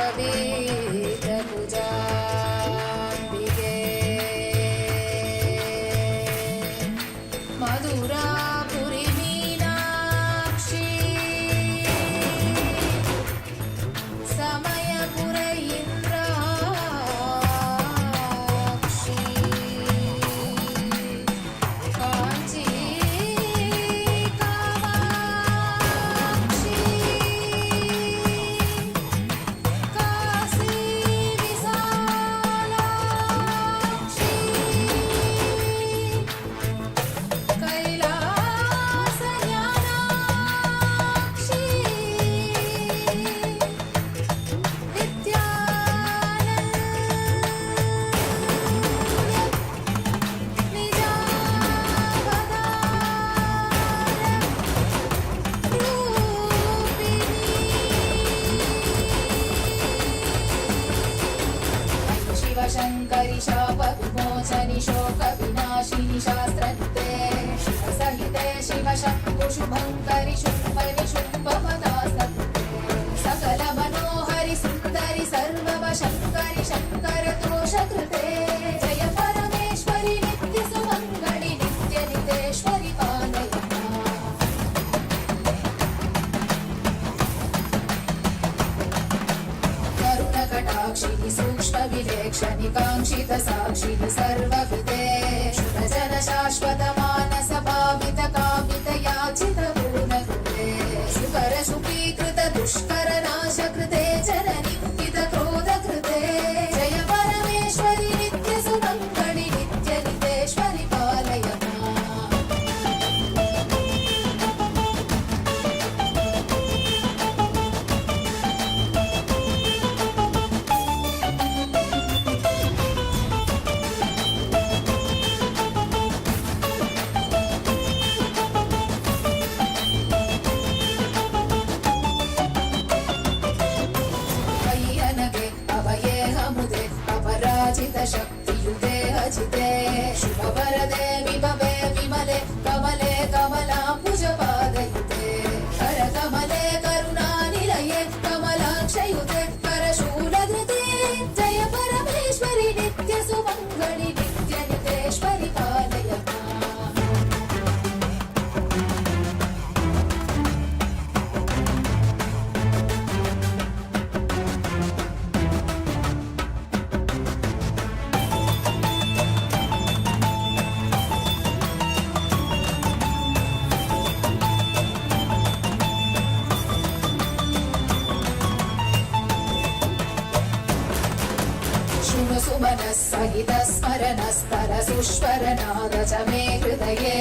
अवेदभुजाम्बिके मधुरापुरी मीनाक्षी समयपुर इंद्राक्षी कांची कामाक्षी काशी विशालाक्षी कैलास ज्ञानाक्षी शिवशङ्करि शाप विमोचनि शोक विनाशिनि शास्त्रन्ते शिवसहिते शिवशम्भु शुभङ्करि शुम्भनि शुम्भमदास्तन्ते सकल मनोहरि सुन्दरि सर्ववशङ्करि शङ्कर दोषकृते जय परमेश्वरि नित्य सुमङ्गलि नित्य नितेश्वरि पालय करुणकटाक्षिणि सूक्ष्मविलेक्षणि काङ्क्षित साक्षिणि सर्वविदे शुभजन शाश्वत मानस भावित कामित याचित पूर्णकृते सुकर सुखीकृत दुष्कर नाशकृते जननिन्दित क्रोधकृते जय परमेश्वरि नित्य सुमङ्गलि नित्य नितेश्वरि पालय शक्तियुते अजिते शुभवरदे विभवे विमले कमले कमलाम्बुजपादयुते करकमले करुणानिलये कमलाक्षयुते करशूलधृते जय परमेश्वरि नित्य सुमङ्गलि नित्य नितेश्वरि पालय सुमनः सहित स्मरणस्तर सुष्वरनाद च मे हृदये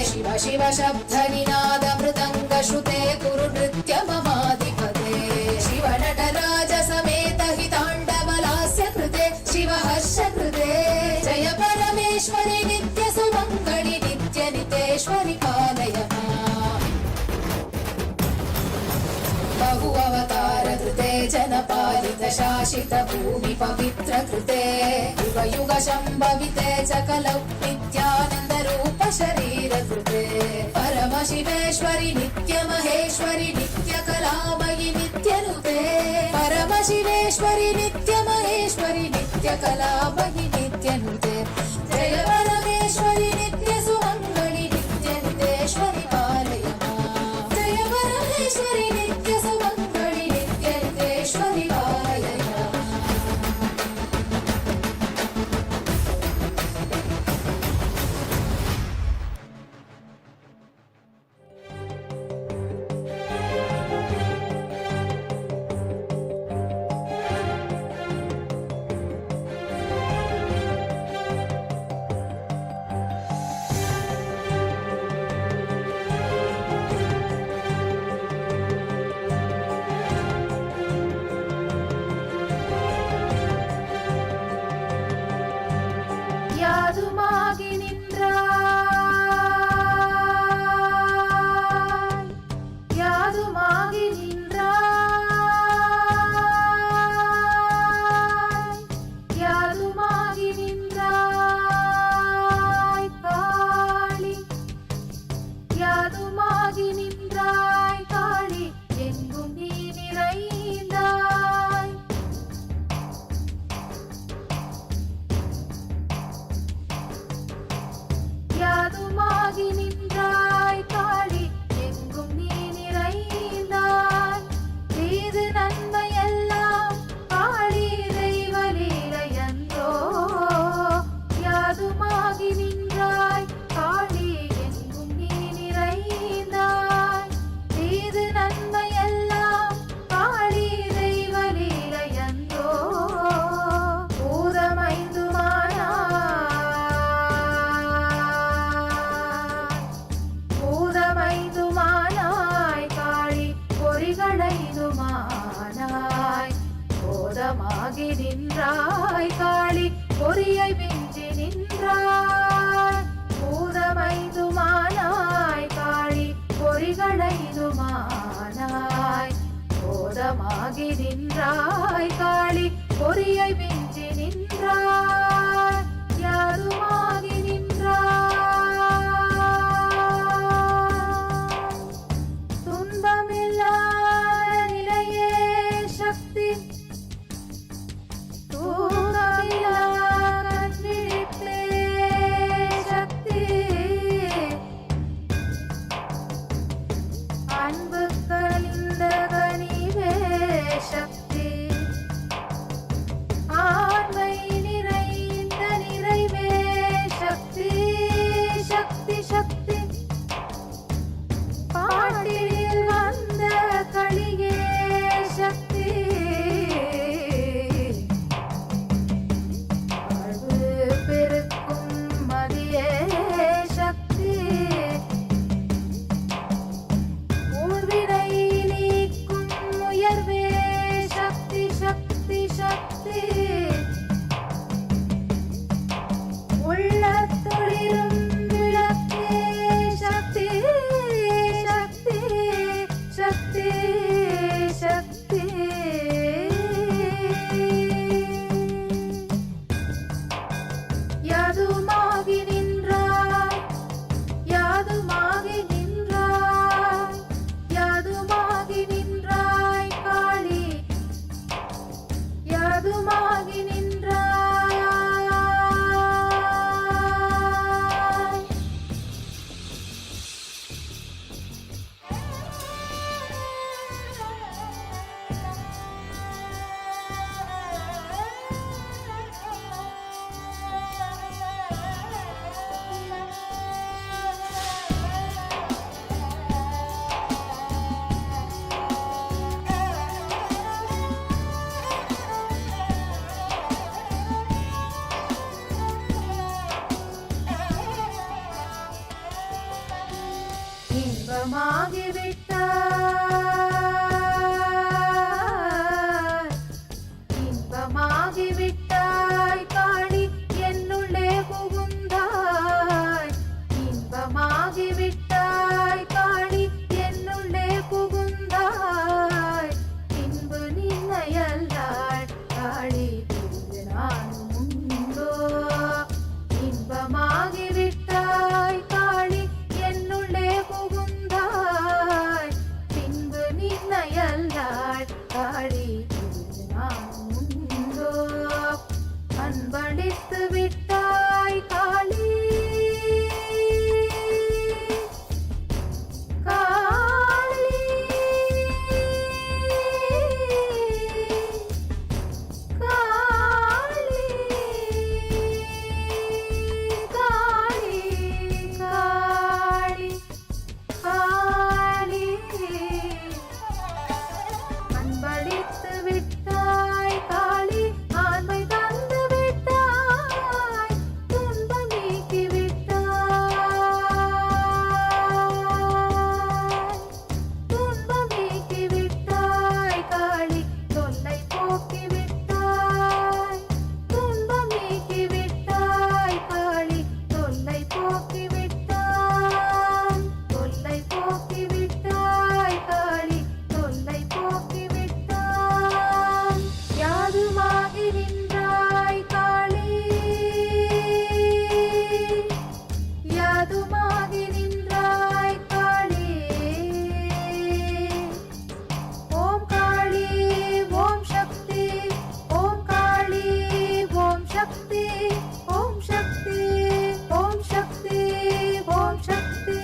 शिव शिव शब्दनिनाद मृदङ्ग श्रुते कुरु नृत्य ममाधिपते शिव नटराज समेत हिताण्डवलास्य कृते शिव हर्ष कृते जय परमेश्वरि नित्य सुमङ्गलि नित्य नितेश्वरि पालय बहु अवतार कृते जनपालित शासित भूमि पवित्र कृते युग युग शम्भविते च कलौ नित्यानन्द रूप शरीर कृते परम शिवेश्वरि नित्य महेश्वरि नित्य कलामयि नित्य नुते परम शिवेश्वरि नित्य महेश्वरि नित्य कलामयि नित्य नुते जय परमेश्वरि नित्य सुमङ्गलि नित्य नितेश्वरि पालय जय परमेश्वरि नित्य सुमङ्गलि नित्य नितेश्वरि पालय போதமாகி நின்றாய் காளி பொறியை வென்றி நின்றாய் பூதமைந்துமானாய் காளி பொறிகளைதுமானாய் போதமாகி நின்றாய் காளி பொறியை வென்றி நின்றாய் யாருமாகி நின்றாய் துன்பமில்லாத நிலையே சக்தி தூக்கமில்லாத கண்விழிப்பே சக்தி அன்பு கனிந்த கனிவே சக்தி ஆண்மை நிறைந்த நிறைவே சக்தி சக்தி சக்தி பாட்டில் வந்த களியே சக்தி வாழ்வு பெருக்கும் மதியே சக்தி ஊழ்வினை நீக்கும் உயர்வே சக்தி சக்தி சக்தி உள்ளத்தொழிலும் விளக்கே சக்தி சக்தி சக்தி சக்தி யாதுமாகி நின்றாய் யாதுமாகி நின்றாய் யாதுமாகி நின்றாய் காளி யாதுமாகி நின்றாய் இன்பமாகிவிட்டாய் காளி என்னுள்ளே புகுந்தாய் இன்பமாகிவிட்டாய் காளி என்னுள்ளே புகுந்தாய் பின்பு நின்னையல்லாள் காளி பின்பு நானும் உண்டோ இன்பமாகிவிட்டாய் காளி என்னுள்ளே புகுந்தாய் பின்பு நின்னையல்லாள் காளி பின்பு நானும் உண்டோ அன்பளித்து விட்டாய் காளி காளி காளி காளி காளி காளி அன்பளித்து விட்டாய் காளி ஆண்மை தந்து விட்டாய் துன்பம் நீக்கி விட்டாய் துன்பம் நீக்கி விட்டாய் காளி தொல்லை போக்கி விட்டாய் துன்பம் நீக்கி விட்டாய் காளி தொல்லை போக்கி விட்டாய் தொல்லை போக்கி விட்டாய் காளி தொல்லை போக்கி விட்டாய் யாதுமாகி நின்றாய் காளி யாதுமாகி நின்றாய் காளி ஓம் காளி ஓம் சக்தி ஓம் காளி ஓம் சக்தி ஓம் சக்தி ஓம் சக்தி ஓம் சக்தி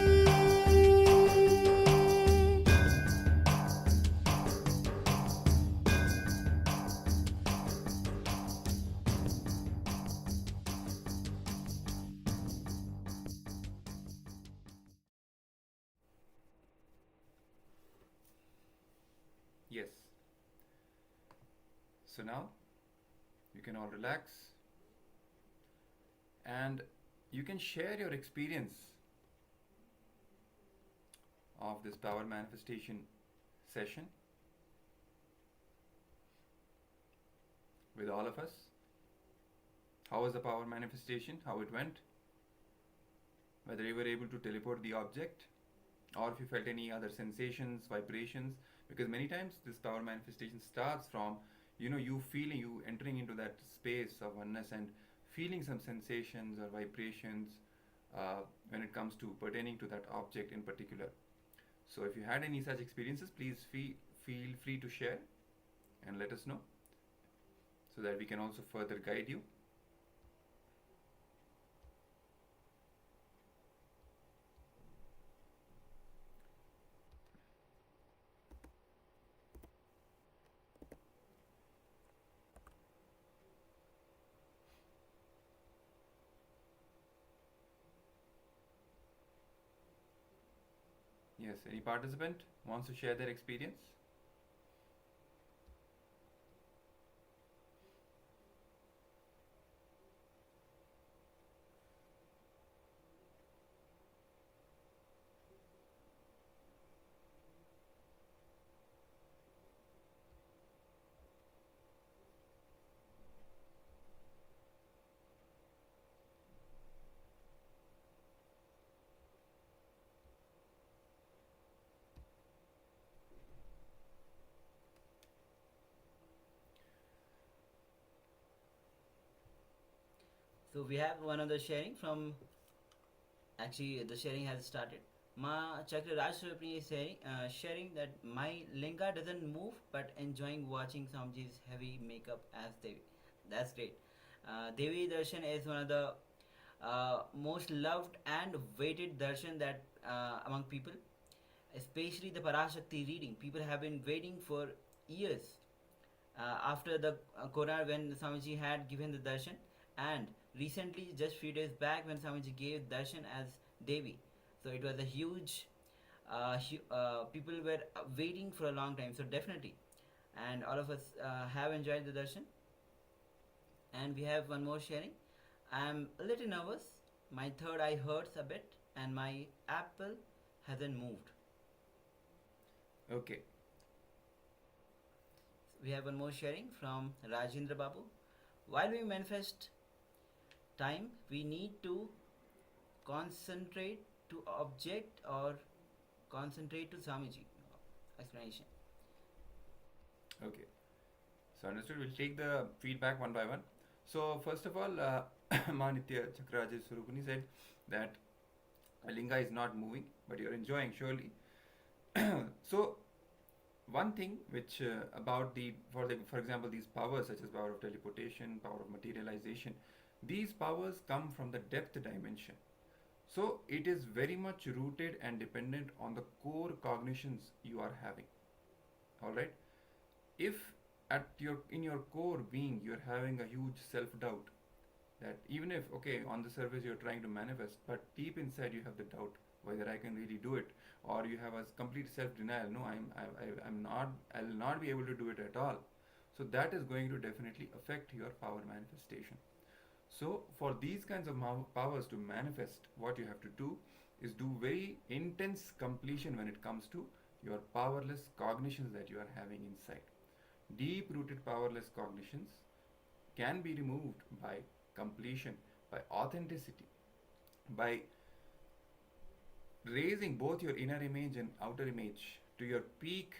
Yes. So now you can all relax and you can share your experience of this power manifestation session with all of us. How was the power manifestation? How it went? Whether you were able to teleport the object, or if you felt any other sensations, vibrations, because many times this power manifestation starts from you feeling, you entering into that space of oneness and feeling some sensations or vibrations when it comes to pertaining to that object in particular. So if you had any such experiences, please feel free to share and let us know, so that we can also further guide you. Yes, any participant wants to share their experience? So we have one other sharing from. Actually, the sharing has started. Ma Chakra Raj Surapni is sharing that my linga doesn't move, but enjoying watching Samji's heavy makeup as Devi. That's great. Devi Darshan is one of the most loved and waited darshan that among people, especially the Parashakti reading. People have been waiting for years after the Corona when Swamiji had given the darshan, and recently, just few days back, when Swamiji gave darshan as Devi. So it was a huge. People were waiting for a long time. So definitely, and all of us have enjoyed the darshan. And we have one more sharing. I am a little nervous. My third eye hurts a bit, and my apple hasn't moved. Okay. We have one more sharing from Rajendra Babu. While we manifest time, we need to concentrate to object or concentrate to Swamiji. Explanation. Okay. So understood. We'll take the feedback one by one. So first of all, Manitya Chakraja Surupani said that linga is not moving, but you're enjoying surely. So one thing which about for example, these powers such as power of teleportation, power of materialization, these powers come from the depth dimension. So it is very much rooted and dependent on the core cognitions you are having. All right. If in your core being you're having a huge self doubt, that even if on the surface you're trying to manifest, but deep inside you have the doubt whether I can really do it, or you have a complete self denial, no, I'll not be able to do it at all. So that is going to definitely affect your power manifestation. So for these kinds of powers to manifest, what you have to do is do very intense completion when it comes to your powerless cognitions that you are having inside. Deep rooted powerless cognitions can be removed by completion, by authenticity, by raising both your inner image and outer image to your peak,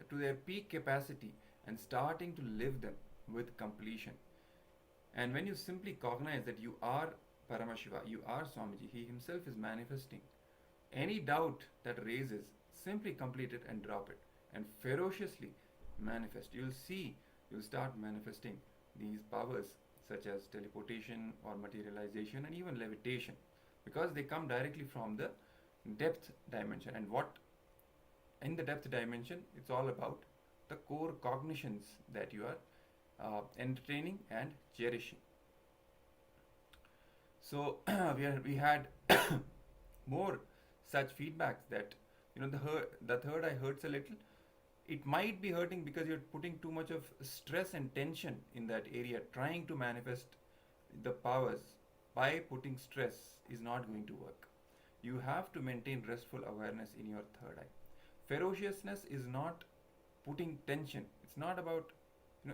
to their peak capacity, and starting to live them with completion. And when you simply cognize that you are Paramashiva, you are Swamiji, he himself is manifesting, any doubt that raises, simply complete it and drop it, and ferociously manifest. You'll start manifesting these powers such as teleportation or materialization and even levitation, because they come directly from the depth dimension. And what in the depth dimension, it's all about the core cognitions that you are entertaining and cherishing. So we had more such feedbacks that the third eye hurts a little. It might be hurting because you're putting too much of stress and tension in that area. Trying to manifest the powers by putting stress is not going to work. You have to maintain restful awareness in your third eye. Ferociousness is not putting tension. It's not about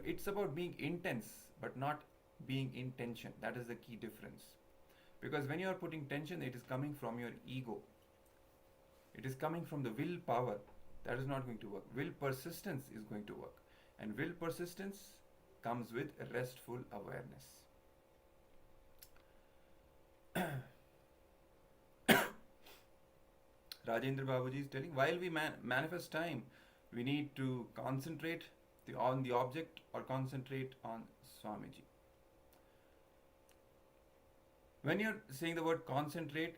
It's about being intense but not being in tension. That is the key difference. Because when you are putting tension, it is coming from your ego. It is coming from the willpower. That is not going to work. Will persistence is going to work. And will persistence comes with restful awareness. Rajendra Babuji is telling, while we manifest time, we need to concentrate on the object or concentrate on Swamiji. When you're saying the word concentrate,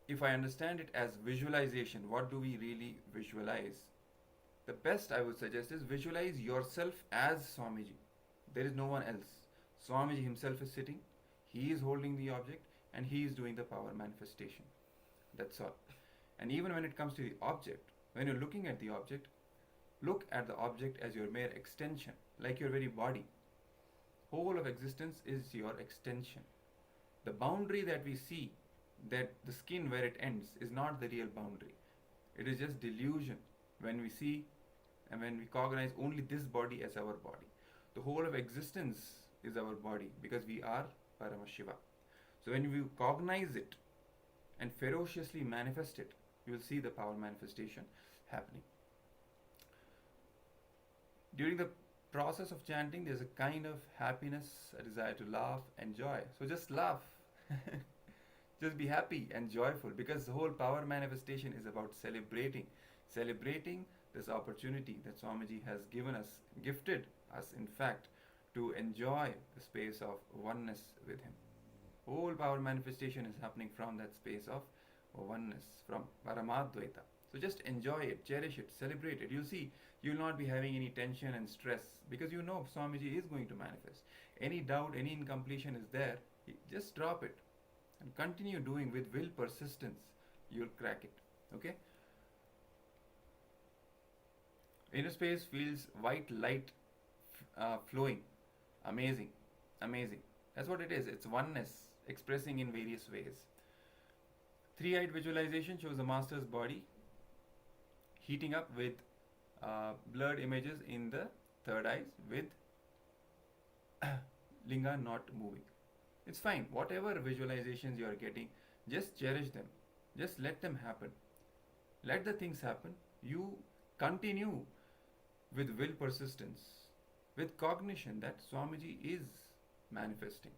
if I understand it as visualization, what do we really visualize? The best I would suggest is visualize yourself as Swamiji. There is no one else. Swamiji himself is sitting, he is holding the object, and he is doing the power manifestation. That's all. And even when it comes to the object, when you're looking at the object, look at the object as your mere extension, like your very body. Whole of existence is your extension. The boundary that we see, that the skin where it ends, is not the real boundary. It is just delusion when we see and when we cognize only this body as our body. The whole of existence is our body because we are Paramashiva. So when you cognize it and ferociously manifest it, you will see the power manifestation happening. During the process of chanting, there's a kind of happiness, a desire to laugh and joy. So just laugh. Just be happy and joyful, because the whole power manifestation is about celebrating this opportunity that Swamiji has gifted us, in fact, to enjoy the space of oneness with him. Whole power manifestation is happening from that space of oneness, from Paramadvaita. So just enjoy it, cherish it, celebrate it. You'll see, you'll not be having any tension and stress, because you know Swamiji is going to manifest. Any doubt, any incompletion is there, just drop it and continue doing with will persistence. You'll crack it. Okay? Inner space feels white light flowing. Amazing. That's what it is. It's oneness expressing in various ways. Three-eyed visualization shows the master's body heating up with blurred images in the third eyes, with linga not moving. It's fine. Whatever visualizations you are getting, just cherish them. Just let them happen. Let the things happen. You continue with will persistence, with cognition that Swamiji is manifesting.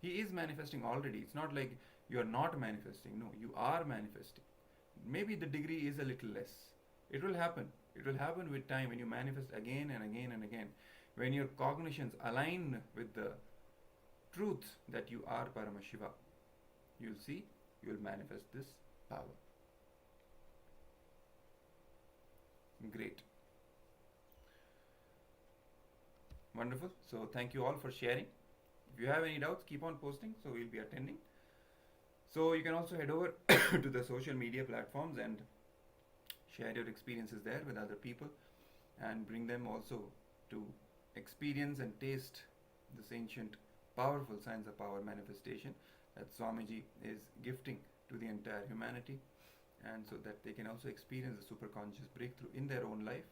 He is manifesting already. It's not like you are not manifesting. No, you are manifesting. Maybe the degree is a little less. It will happen. It will happen with time when you manifest again and again and again. When your cognitions align with the truth that you are Paramashiva, you'll see, you'll manifest this power. Great. Wonderful. So thank you all for sharing. If you have any doubts, keep on posting, so we'll be attending. So you can also head over to the social media platforms and share your experiences there with other people, and bring them also to experience and taste this ancient powerful science of power manifestation that Swamiji is gifting to the entire humanity, and so that they can also experience the superconscious breakthrough in their own life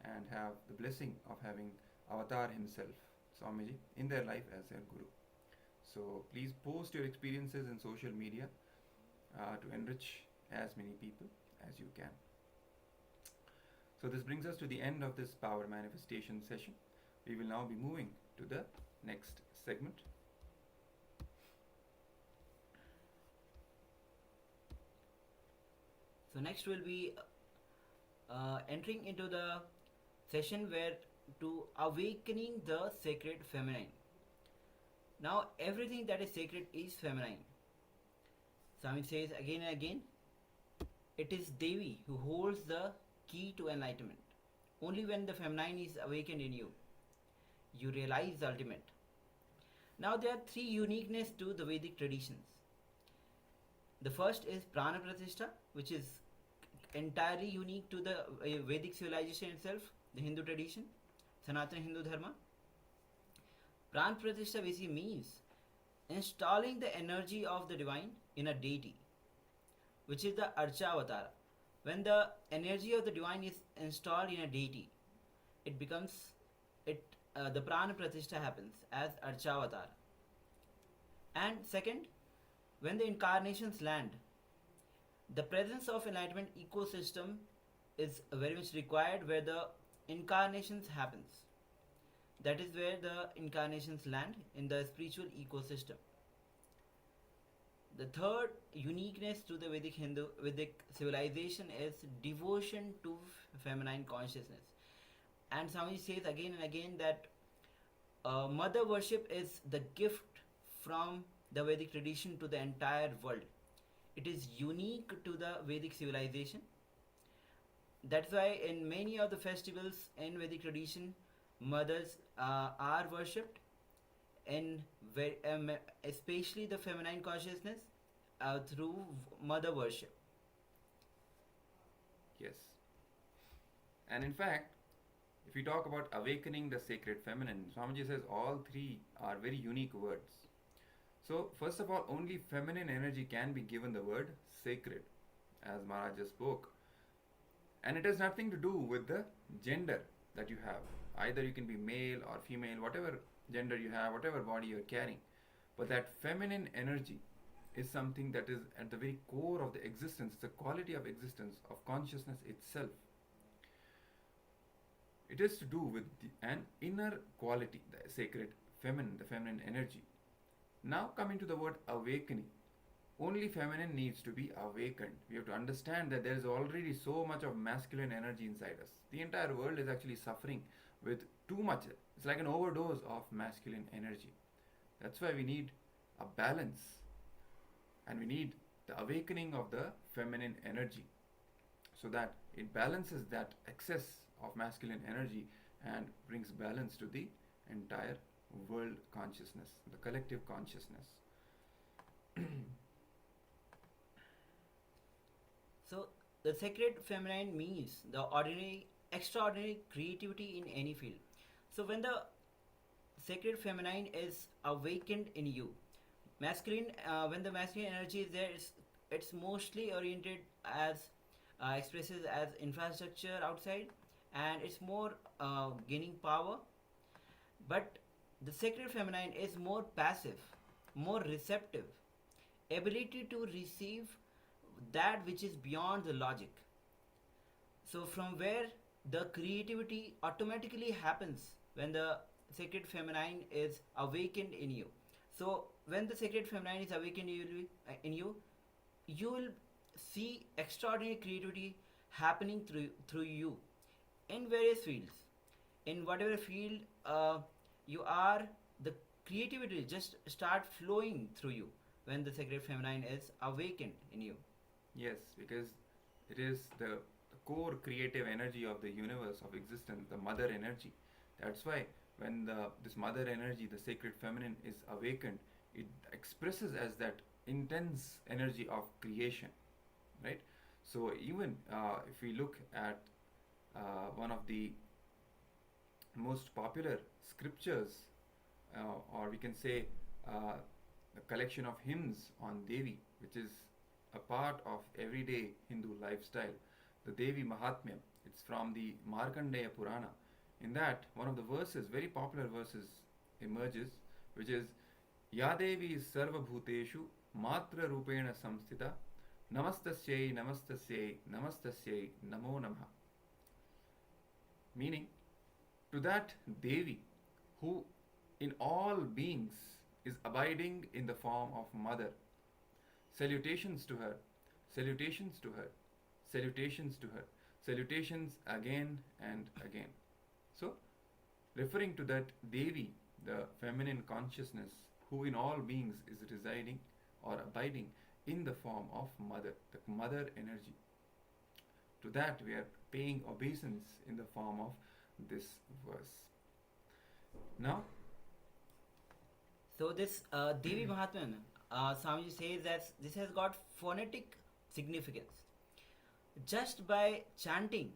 and have the blessing of having Avatar himself, Swamiji, in their life as their Guru. So please post your experiences in social media to enrich as many people as you can. So this brings us to the end of this power manifestation session. We will now be moving to the next segment. So next we'll be entering into the session where to awakening the sacred feminine. Now everything that is sacred is feminine. Swami says again and again, it is Devi who holds the key to enlightenment. Only when the feminine is awakened in you, you realize the ultimate. Now there are three uniqueness to the Vedic traditions. The first is Prana Pratishtha, which is entirely unique to the Vedic civilization itself, the Hindu tradition, Sanatana Hindu Dharma. Prana Pratishtha basically means installing the energy of the divine in a deity, which is the Archa Avatara. When the energy of the divine is installed in a deity, it the prana pratishtha happens as Archavatar. And second, when the incarnations land, the presence of enlightenment ecosystem is very much required where the incarnations happens. That is where the incarnations land in the spiritual ecosystem. The third uniqueness to the Vedic civilization is devotion to feminine consciousness. And Swamiji says again and again that mother worship is the gift from the Vedic tradition to the entire world. It is unique to the Vedic civilization. That's why in many of the festivals in Vedic tradition, mothers are worshipped, in especially the feminine consciousness through mother worship. Yes. And in fact, if we talk about awakening the sacred feminine, Swamiji says all three are very unique words. So, first of all, only feminine energy can be given the word sacred, as Maharaj just spoke. And it has nothing to do with the gender that you have. Either you can be male or female, whatever gender you have, whatever body you're carrying. But that feminine energy is something that is at the very core of the existence, the quality of existence of consciousness itself. It is to do with an inner quality, the sacred feminine, the feminine energy. Now coming to the word awakening. Only feminine needs to be awakened. We have to understand that there is already so much of masculine energy inside us. The entire world is actually suffering with too much. It's like an overdose of masculine energy. That's why we need a balance. And we need the awakening of the feminine energy, so that it balances that excess of masculine energy and brings balance to the entire world consciousness, the collective consciousness. So the sacred feminine means the ordinary, extraordinary creativity in any field. So when the sacred feminine is awakened in you, masculine, when the masculine energy is there, it's mostly oriented as expresses as infrastructure outside, and it's more gaining power. But the sacred feminine is more passive, more receptive, ability to receive that which is beyond the logic. So from where the creativity automatically happens when the sacred feminine is awakened in you. So when the sacred feminine is awakened in you, you will see extraordinary creativity happening through you in various fields. In whatever field you are, the creativity just start flowing through you when the sacred feminine is awakened in you. Yes, because it is the core creative energy of the universe, of existence, the mother energy. That's why when this mother energy, the sacred feminine, is awakened, it expresses as that intense energy of creation, right? So even if we look at one of the most popular scriptures, or we can say a collection of hymns on Devi, which is a part of everyday Hindu lifestyle, the Devi Mahatmya. It's from the Markandeya Purana. In that, one of the verses, very popular verses, emerges, which is Ya Devi Sarva Bhuteshu Matra Rupena Samstita Namastasyai Namastasyai Namastasyai Namo Namaha. Meaning, to that Devi who in all beings is abiding in the form of mother. Salutations to her, salutations to her, salutations to her, salutations again and again. So, referring to that Devi, the feminine consciousness, who in all beings is residing or abiding in the form of mother, the mother energy. To that we are paying obeisance in the form of this verse. Now, so this Devi Mahatmya, Swamiji says that this has got phonetic significance. Just by chanting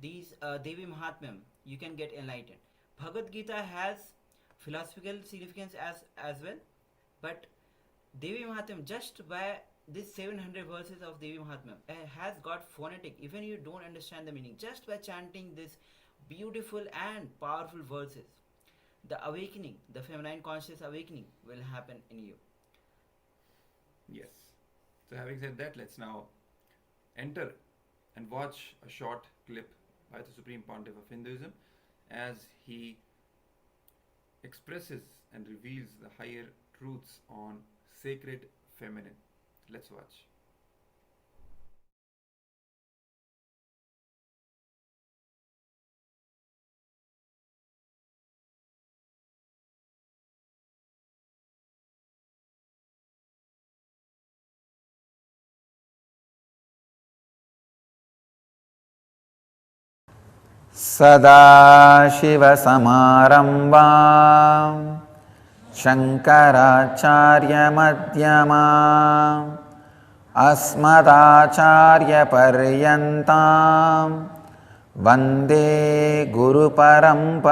these Devi Mahatmya, you can get enlightened. Bhagavad Gita has philosophical significance as well, but Devi Mahatmya, just by these 700 verses of Devi Mahatmya, has got phonetic. Even you don't understand the meaning, just by chanting this beautiful and powerful verses, the awakening, the feminine conscious awakening will happen in you. Yes. So having said that, let's now enter and watch a short clip by the Supreme Pontiff of Hinduism as he expresses and reveals the higher truths on sacred feminine. Let's watch. सदाशिवसमारम्भां शङ्कराचार्यमध्यमाम् अस्मदाचार्यपर्यन्तां वन्दे गुरुपरम्पराम्.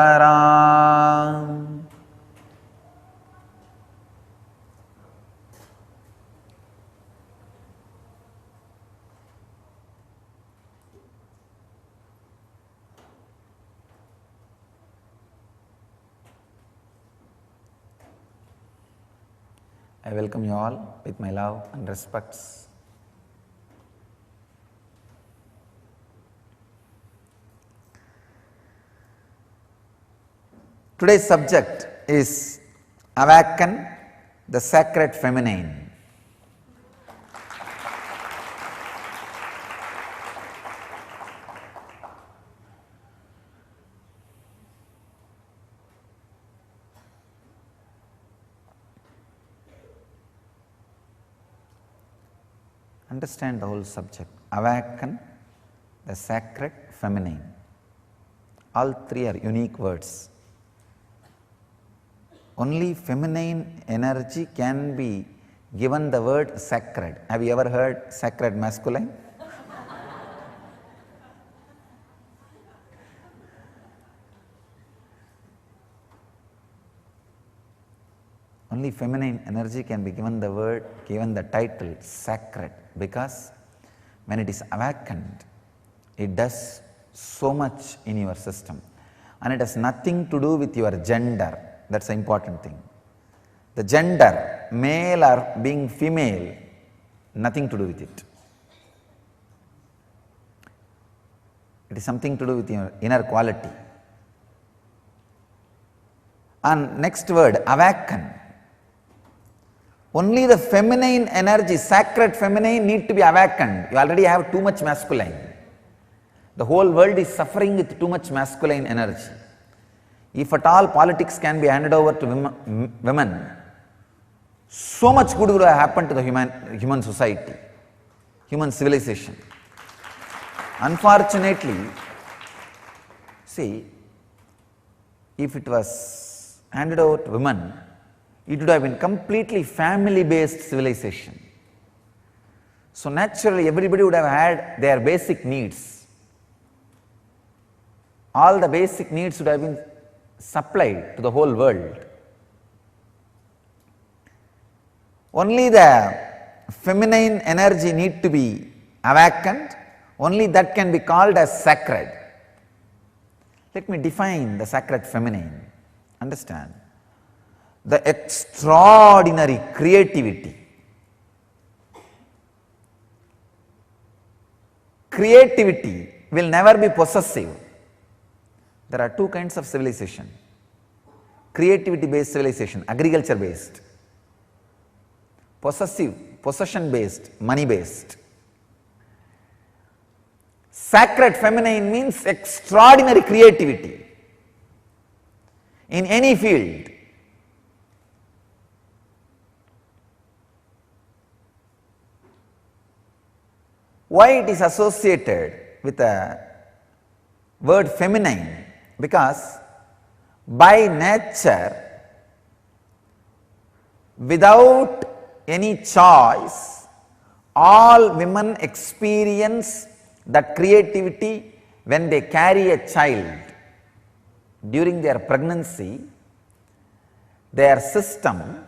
I welcome you all with my love and respects. Today's subject is Awaken the Sacred Feminine. Understand the whole subject. Awaken the sacred feminine. All three are unique words. Only feminine energy can be given the word sacred. Have you ever heard sacred masculine? Only feminine energy can be given the title sacred, because when it is awakened, it does so much in your system, and it has nothing to do with your gender. That's the important thing. The gender, male or being female, nothing to do with it. It is something to do with your inner quality. And next word, awaken. Only the feminine energy, sacred feminine, need to be awakened. You already have too much masculine. The whole world is suffering with too much masculine energy. If at all politics can be handed over to women, so much good would have happened to the human society, human civilization. Unfortunately, see, if it was handed over to women, it would have been completely family-based civilization. So naturally, everybody would have had their basic needs. All the basic needs would have been supplied to the whole world. Only the feminine energy need to be awakened. Only that can be called as sacred. Let me define the sacred feminine. Understand? The extraordinary creativity. Creativity will never be possessive. There are two kinds of civilization: creativity based civilization, agriculture based; possession based, money based. Sacred feminine means extraordinary creativity in any field. Why it is associated with the word feminine? Because by nature, without any choice, all women experience that creativity when they carry a child. During their pregnancy, their system,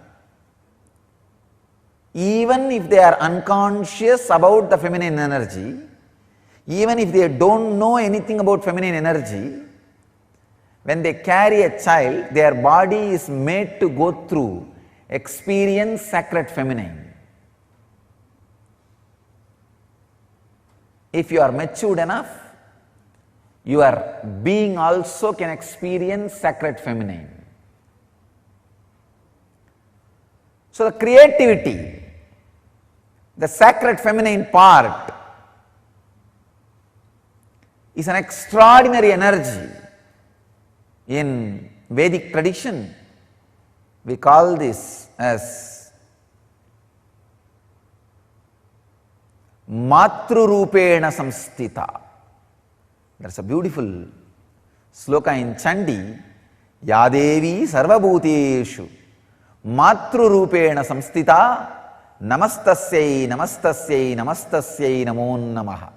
even if they are unconscious about the feminine energy, even if they don't know anything about feminine energy, When they carry a child, their body is made to go through, experience sacred feminine. If you are matured enough, your being also can experience sacred feminine. So the creativity, the sacred feminine part is an extraordinary energy. In Vedic tradition, we call this as Matrurupena Samstita. That's a beautiful sloka in Chandi. Yadevi Sarvabhuteshu Matrurupena Samstita Namastasyai Namastasyai Namastasyai Namo Namaha.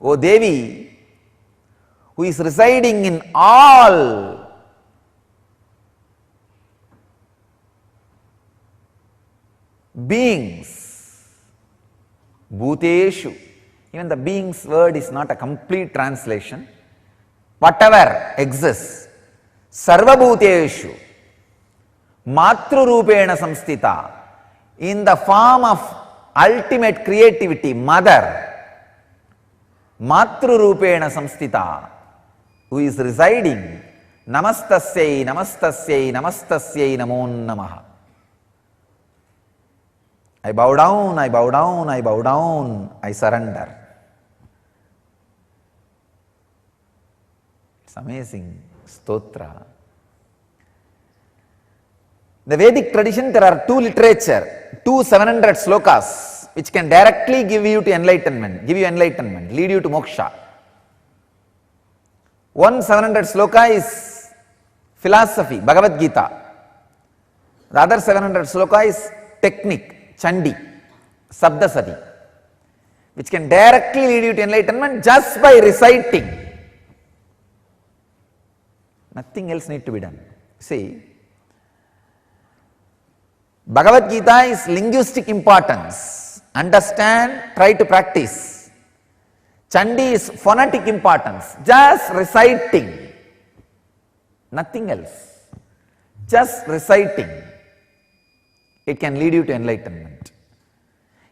O Devi, who is residing in all beings, Bhuteshu. Even the beings word is not a complete translation. Whatever exists, Sarva Bhuteshu, Matrurupena Samstita, in the form of ultimate creativity, Mother, Matrurupena Samstita, who is residing, Namastasyai, Namastasyai, Namastasyai Namo Namaha. I bow down, I bow down, I bow down, I surrender. It's amazing stotra. The Vedic tradition, there are two 700 slokas which can directly give you enlightenment, lead you to moksha. One 700 sloka is philosophy, Bhagavad Gita. The other 700 sloka is technique, Chandi, Sabdasati, which can directly lead you to enlightenment just by reciting. Nothing else need to be done. See, Bhagavad Gita is linguistic importance. Understand, try to practice. Chandi is phonetic importance. Just reciting. Nothing else. Just reciting. It can lead you to enlightenment.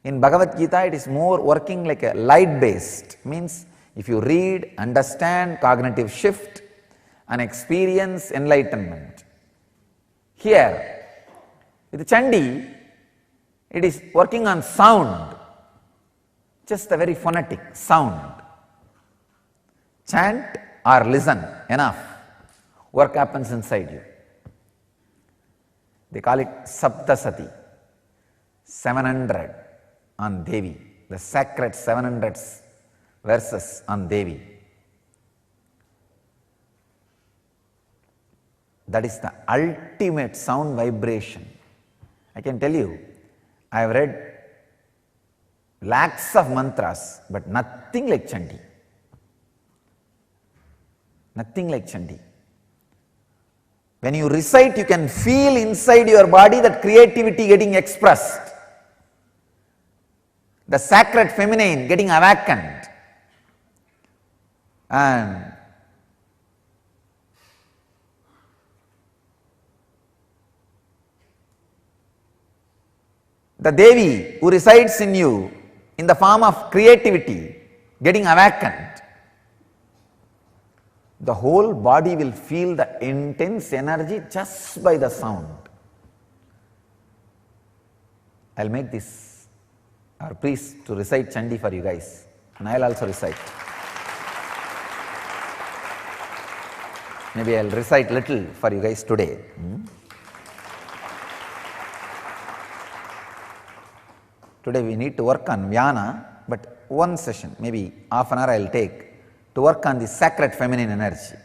In Bhagavad Gita, it is more working like a light based. Means if you read, understand, cognitive shift and experience enlightenment. Here, with Chandi, it is working on sound, just a very phonetic sound. Chant or listen, enough. Work happens inside you. They call it Saptasati, 700 on Devi, the sacred 700 verses on Devi. That is the ultimate sound vibration. I can tell you, I have read lakhs of mantras, but nothing like Chandi. Nothing like Chandi. When you recite, you can feel inside your body that creativity getting expressed. The sacred feminine getting awakened. And the Devi who resides in you in the form of creativity getting awakened, the whole body will feel the intense energy just by the sound. I'll make this our priest to recite Chandi for you guys, and I'll also recite. Maybe I'll recite little for you guys today. Today we need to work on Vyana, but one session, maybe half an hour I'll take to work on the sacred feminine energy.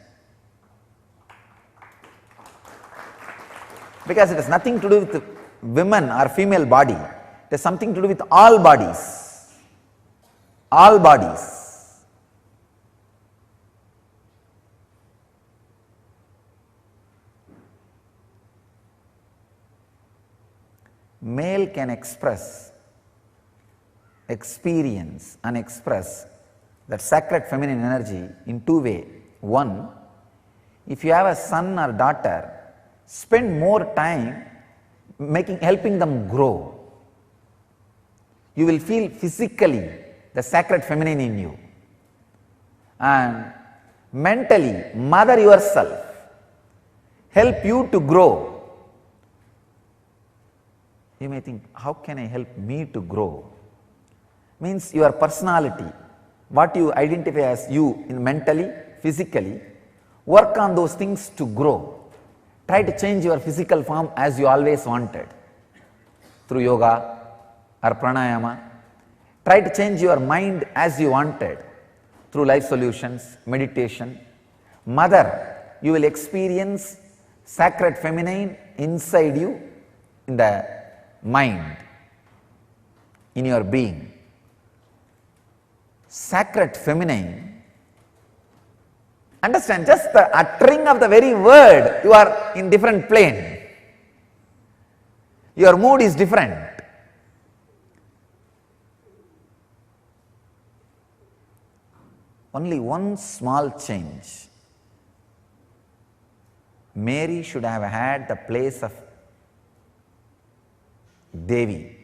Because it has nothing to do with women or female body. It has something to do with all bodies. All bodies. Male can express, experience and express that sacred feminine energy in two ways. One, If you have a son or daughter, spend more time helping them grow. You will feel physically the sacred feminine in you. And mentally, mother yourself, help you to grow. You may think, how can I help me to grow? Means your personality, what you identify as you in mentally, physically, work on those things to grow. Try to change your physical form as you always wanted, through yoga or pranayama. Try to change your mind as you wanted, through life solutions, meditation. Mother, you will experience sacred feminine inside you, in the mind, in your being. Sacred feminine, understand, just the uttering of the very word, you are in different plane. Your mood is different. Only one small change. Mary should have had the place of Devi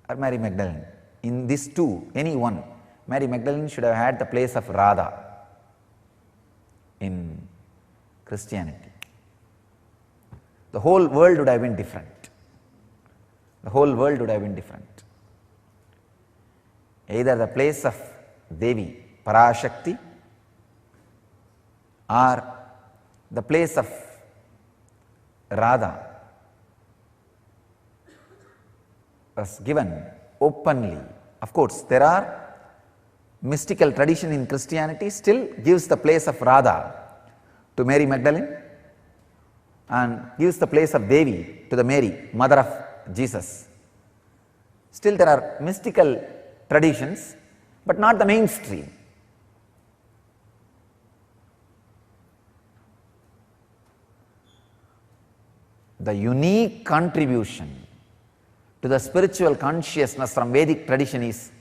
or Mary Magdalene. In these two, any one, Mary Magdalene should have had the place of Radha in Christianity. The whole world would have been different. The whole world would have been different. Either the place of Devi, Parashakti, or the place of Radha was given openly. Of course, there are mystical tradition in Christianity still gives the place of Radha to Mary Magdalene and gives the place of Devi to the Mary, mother of Jesus. Still there are mystical traditions, but not the mainstream. The unique contribution to the spiritual consciousness from Vedic tradition is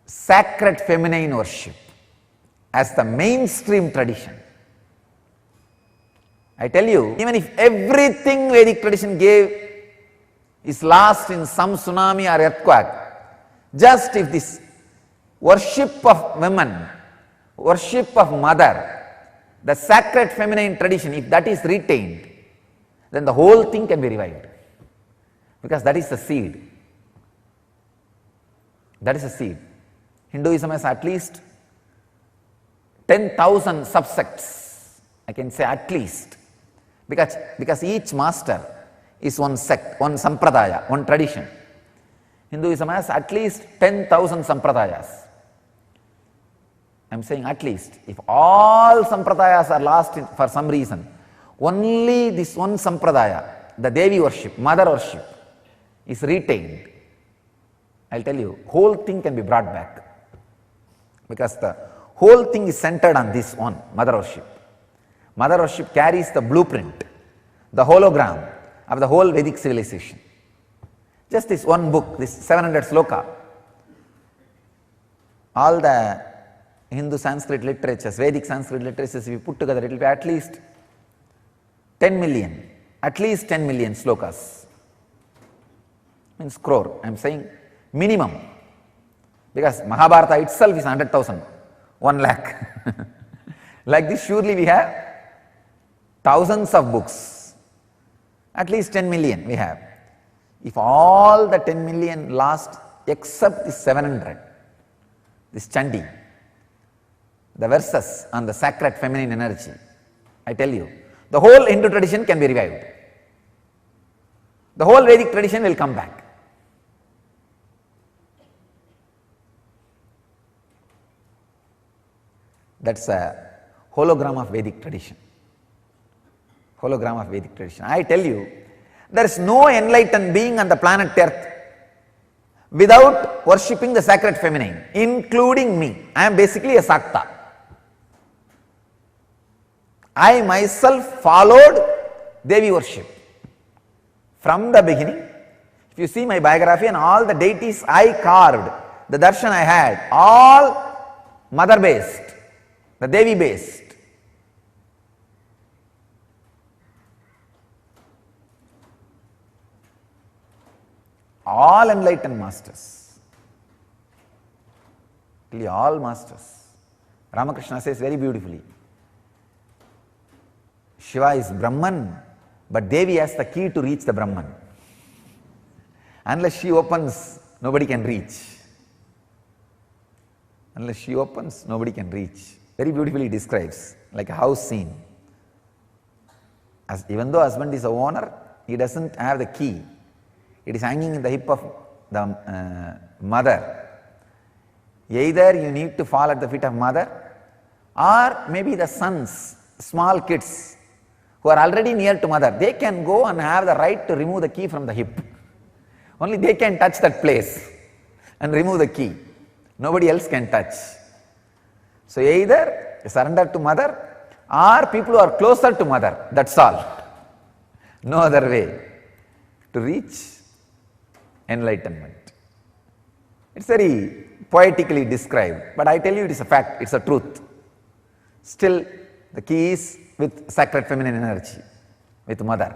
sacred feminine worship as the mainstream tradition. I tell you, even if everything Vedic tradition gave is lost in some tsunami or earthquake, just if this worship of women, worship of mother, the sacred feminine tradition, if that is retained, then the whole thing can be revived. Because that is the seed. That is the seed. Hinduism has at least 10,000 subsects, I can say at least. Because each master is one sect, one sampradaya, one tradition. Hinduism has at least 10,000 sampradayas. I am saying at least. If all sampradayas are lost for some reason, only this one sampradaya, the Devi worship, mother worship, is retained, I will tell you, whole thing can be brought back. Because the whole thing is centered on this one, mother worship. Mother worship carries the blueprint, the hologram of the whole Vedic civilization. Just this one book, this 700 sloka, all the Hindu Sanskrit literatures, Vedic Sanskrit literatures, if you put together, it will be at least 10 million, at least 10 million slokas. Means crore, I am saying minimum. Because Mahabharata itself is 100,000, 1 lakh. Like this, surely we have thousands of books, at least 10 million we have. If all the 10 million lost except this 700, this Chandi, the verses on the sacred feminine energy, I tell you, the whole Hindu tradition can be revived. The whole Vedic tradition will come back. That's a hologram of Vedic tradition. Hologram of Vedic tradition. I tell you, there is no enlightened being on the planet Earth without worshipping the sacred feminine, including me. I am basically a Sakta. I myself followed Devi worship from the beginning. If you see my biography and all the deities I carved, the darshan I had, all mother based, the Devi based. all enlightened masters. Really all masters. Ramakrishna says very beautifully, Shiva is Brahman, but Devi has the key to reach the Brahman. Unless she opens, nobody can reach. Unless she opens, nobody can reach. Very beautifully describes, like a house scene. Even though husband is the owner, he doesn't have the key. It is hanging in the hip of the mother. Either you need to fall at the feet of mother, or maybe the sons, small kids, who are already near to mother, they can go and have the right to remove the key from the hip. Only they can touch that place and remove the key. Nobody else can touch. So either surrender to mother, or people who are closer to mother, that's all. No other way to reach enlightenment. It's very poetically described, but I tell you it is a fact, it's a truth. Still, the key is with sacred feminine energy, with mother.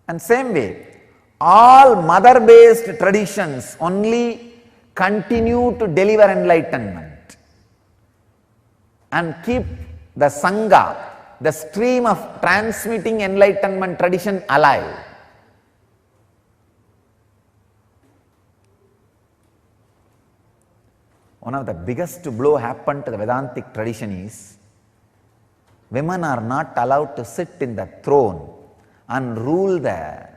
And same way, all mother-based traditions only continue to deliver enlightenment and keep the Sangha, the stream of transmitting enlightenment tradition alive. One of the biggest blow happened to the Vedantic tradition is, women are not allowed to sit in the throne and rule the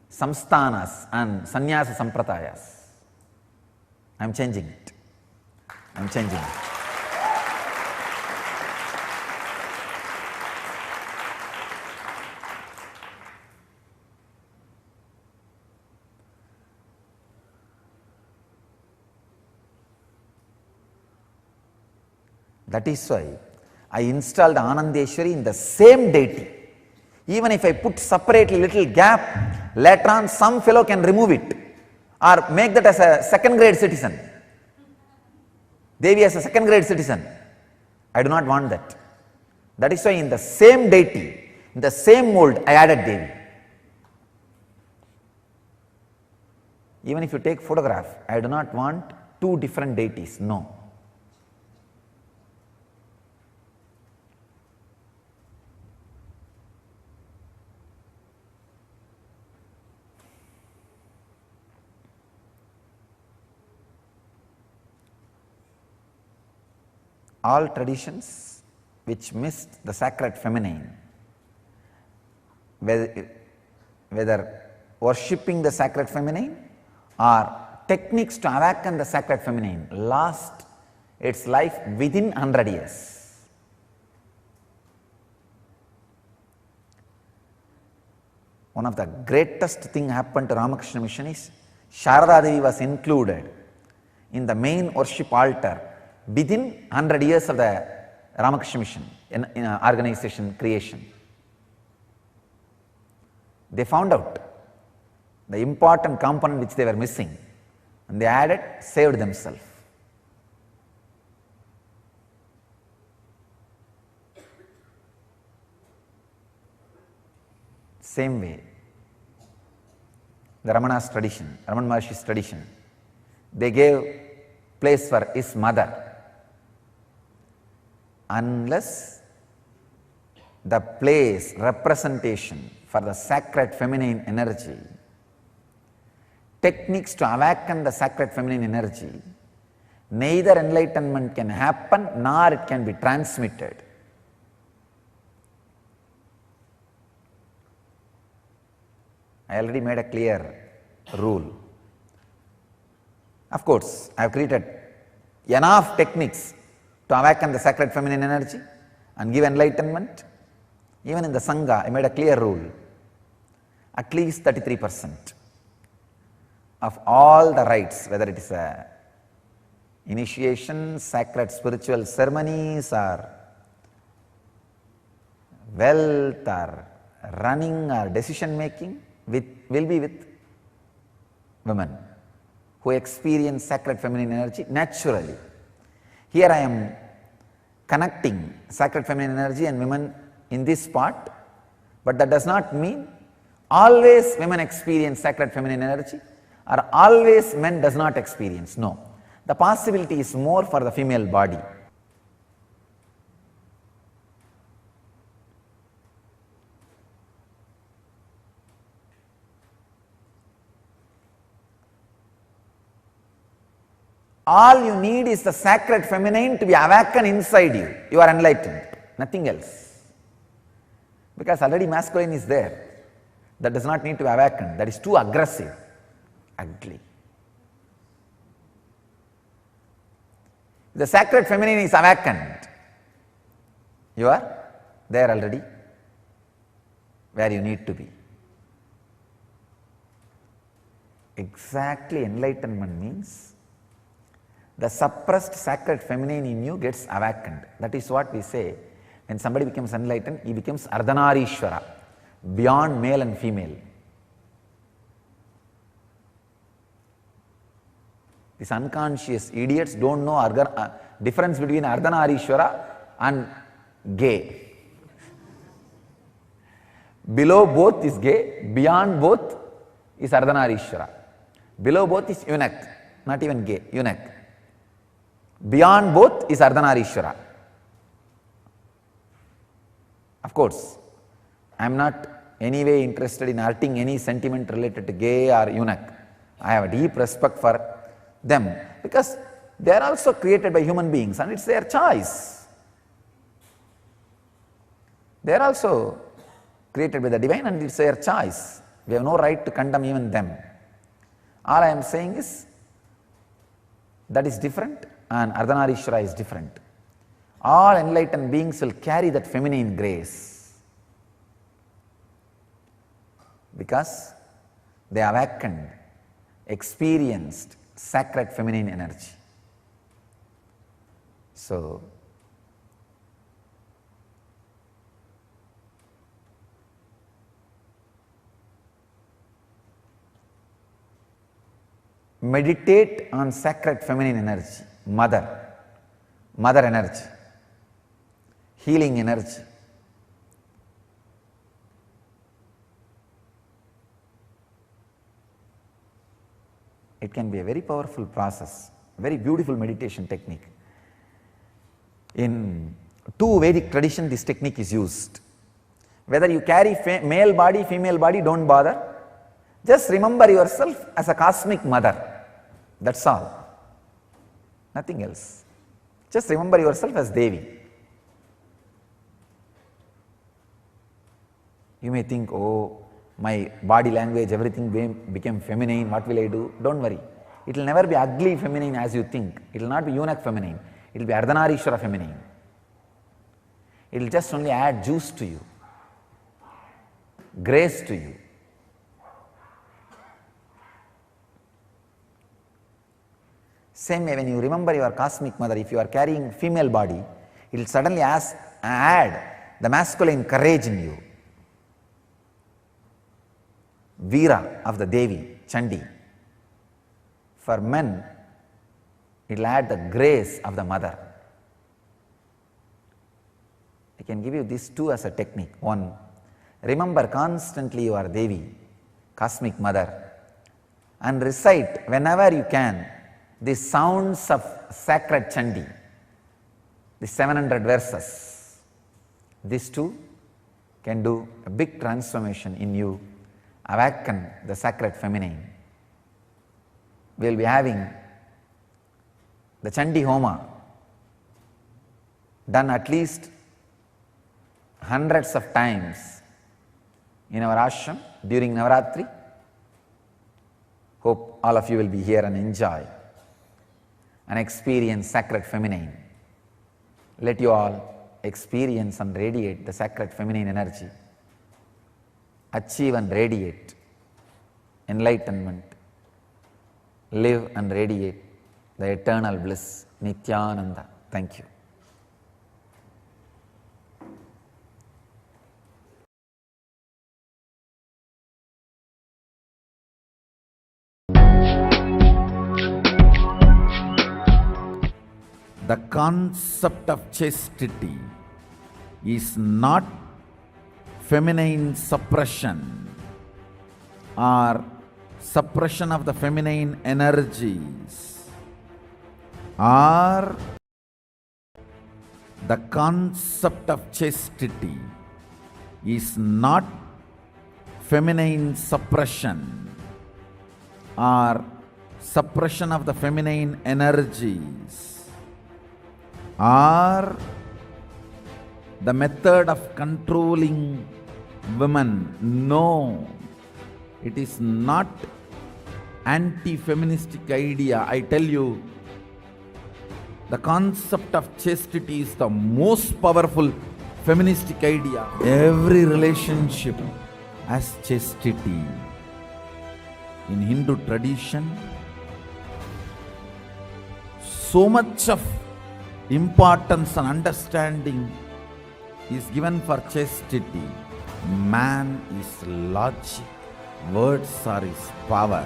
samsthanas and sannyasa sampradayas. I am changing it. I am changing it. That is why I installed Anandeshwari in the same deity. Even if I put separately little gap, later on some fellow can remove it or make that as a second grade citizen. Devi as a second grade citizen. I do not want that. That is why in the same deity, in the same mold, I added Devi. Even if you take photograph, I do not want two different deities, no. All traditions which missed the sacred feminine, whether worshipping the sacred feminine or techniques to awaken the sacred feminine, lost its life within 100 years. One of the greatest thing happened to Ramakrishna mission is Sharada Devi was included in the main worship altar within 100 years of the Ramakrishna mission in organization creation. They found out the important component which they were missing and they added, saved themselves. Same way, the Ramana's tradition, Raman Maharshi's tradition, they gave place for his mother. Unless the place, representation for the sacred feminine energy, techniques to awaken the sacred feminine energy, neither enlightenment can happen nor it can be transmitted. I already made a clear rule. Of course, I have created enough techniques to awaken the sacred feminine energy and give enlightenment. Even in the Sangha, I made a clear rule. At least 33% of all the rites, whether it is a initiation, sacred spiritual ceremonies or wealth or running or decision making, will be with women who experience sacred feminine energy naturally. Here I am connecting sacred feminine energy and women in this part But that does not mean always women experience sacred feminine energy or always men does not experience. No. The possibility is more for the female body. All you need is the sacred feminine to be awakened inside you. You are enlightened, nothing else. Because already masculine is there. That does not need to be awakened. That is too aggressive, ugly. The sacred feminine is awakened. You are there already, where you need to be. Exactly, enlightenment means the suppressed sacred feminine in you gets awakened. That is what we say. When somebody becomes enlightened, he becomes Ardhanarishwara, beyond male and female. These unconscious idiots don't know difference between Ardhanarishwara and gay. Below both is gay, beyond both is Ardhanarishwara. Below both is eunuch, not even gay, eunuch. Beyond both is Ardhanarishwara. Of course, I am not anyway interested in hurting any sentiment related to gay or eunuch. I have a deep respect for them because they are also created by human beings and it's their choice. They are also created by the divine and it's their choice. We have no right to condemn even them. All I am saying is that is different and Ardhanarishwara is different. All enlightened beings will carry that feminine grace because they awakened, experienced sacred feminine energy. So, meditate on sacred feminine energy, mother energy, healing energy. It can be a very powerful process, very beautiful meditation technique. In two Vedic tradition, this technique is used. Whether you carry male body, female body, don't bother. Just remember yourself as a cosmic mother. That's all. Nothing else. Just remember yourself as Devi. You may think, oh, my body language, everything became feminine, what will I do? Don't worry. It will never be ugly feminine as you think. It will not be eunuch feminine. It will be Ardhanarishwara feminine. It will just only add juice to you, grace to you. Same way, when you remember your cosmic mother, if you are carrying female body, it will suddenly add the masculine courage in you. Veera of the Devi, Chandi. For men, it will add the grace of the mother. I can give you these two as a technique. One, remember constantly you are Devi, cosmic mother, and recite whenever you can the sounds of sacred Chandi, the 700 verses. These two can do a big transformation in you, awaken the sacred feminine. We will be having the Chandi Homa done at least hundreds of times in our ashram during Navaratri. Hope all of you will be here and enjoy and experience sacred feminine. Let you all experience and radiate the sacred feminine energy. Achieve and radiate enlightenment. Live and radiate the eternal bliss, Nityananda. Thank you. The concept of chastity is not feminine suppression or suppression of the feminine energies, or the concept of chastity is not feminine suppression or suppression of the feminine energies, or the method of controlling women. No, it is not anti-feministic idea. I tell you, the concept of chastity is the most powerful feministic idea. Every relationship has chastity. In Hindu tradition, so much of importance and understanding is given for chastity. Man is logic, words are his power,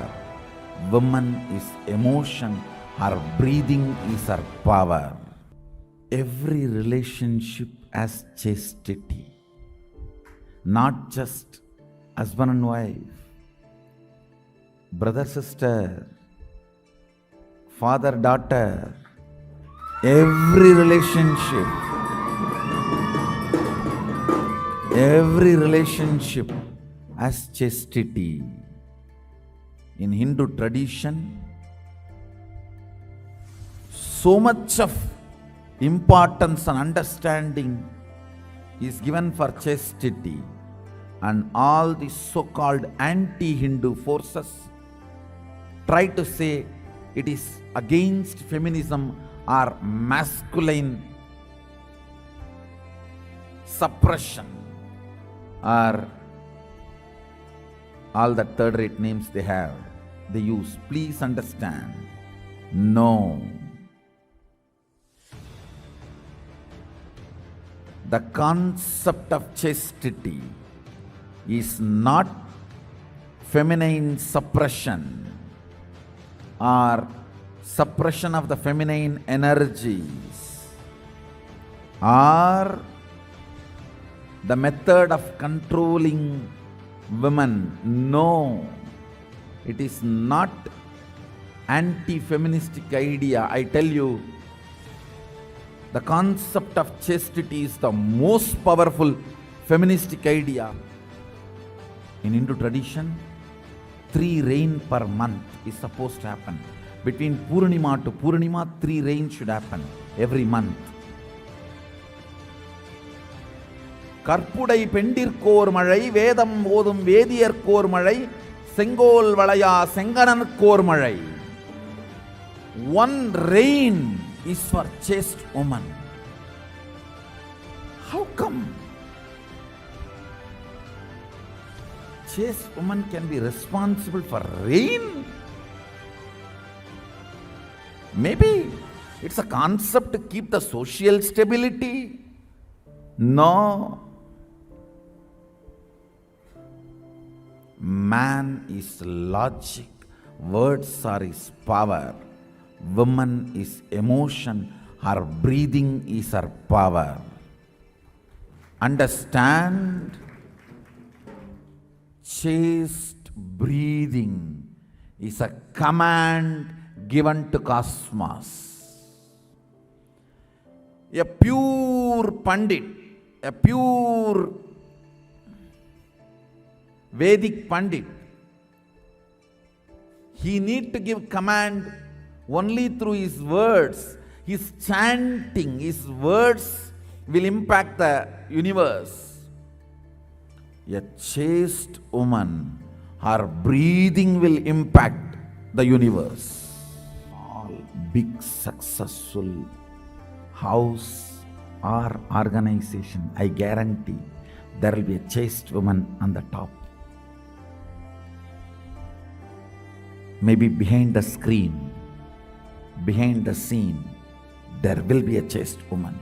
woman is emotion, her breathing is her power. Every relationship has chastity, not just husband and wife, brother, sister, father, daughter. Every relationship has chastity. In Hindu tradition, so much of importance and understanding is given for chastity, and all the so-called anti-Hindu forces try to say it is against feminism or masculine suppression or all the third-rate names they use. Please understand, no. The concept of chastity is not feminine suppression or suppression of the feminine energies, or the method of controlling women. No, it is not anti-feministic idea. I tell you, the concept of chastity is the most powerful feministic idea. In Hindu tradition, 3 rain per month is supposed to happen. Between Purnima to Purnima, 3 rains should happen every month. கற்புடை பெண்டிற்கோர் மழை, வேதம் ஓதும் வேதியர்க்கோர் மழை, செங்கோல் வளையா செங்கணனுக்கோர் மழை. One rain is for chaste woman. How come chaste woman can be responsible for rain? Maybe it's a concept to keep the social stability. No. Man is logic, words are his power, woman is emotion, her breathing is her power. Understand? Chaste breathing is a command given to cosmos. A pure Pandit, a pure Vedic Pandit, he need to give command only through his words. His chanting, his words will impact the universe. A chaste woman, her breathing will impact the universe. All big successful house or organization, I guarantee there will be a chaste woman on the top. Maybe behind the screen, behind the scene, there will be a chaste woman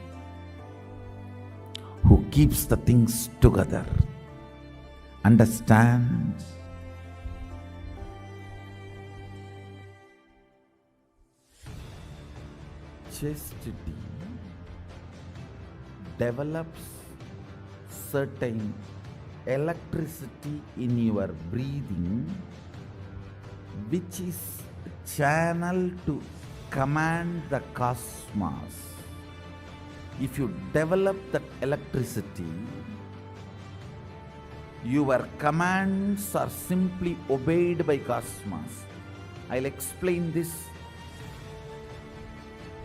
who keeps the things together. Understand? Chastity develops certain electricity in your breathing, which is channel to command the cosmos. If you develop that electricity, your commands are simply obeyed by cosmos. I'll explain this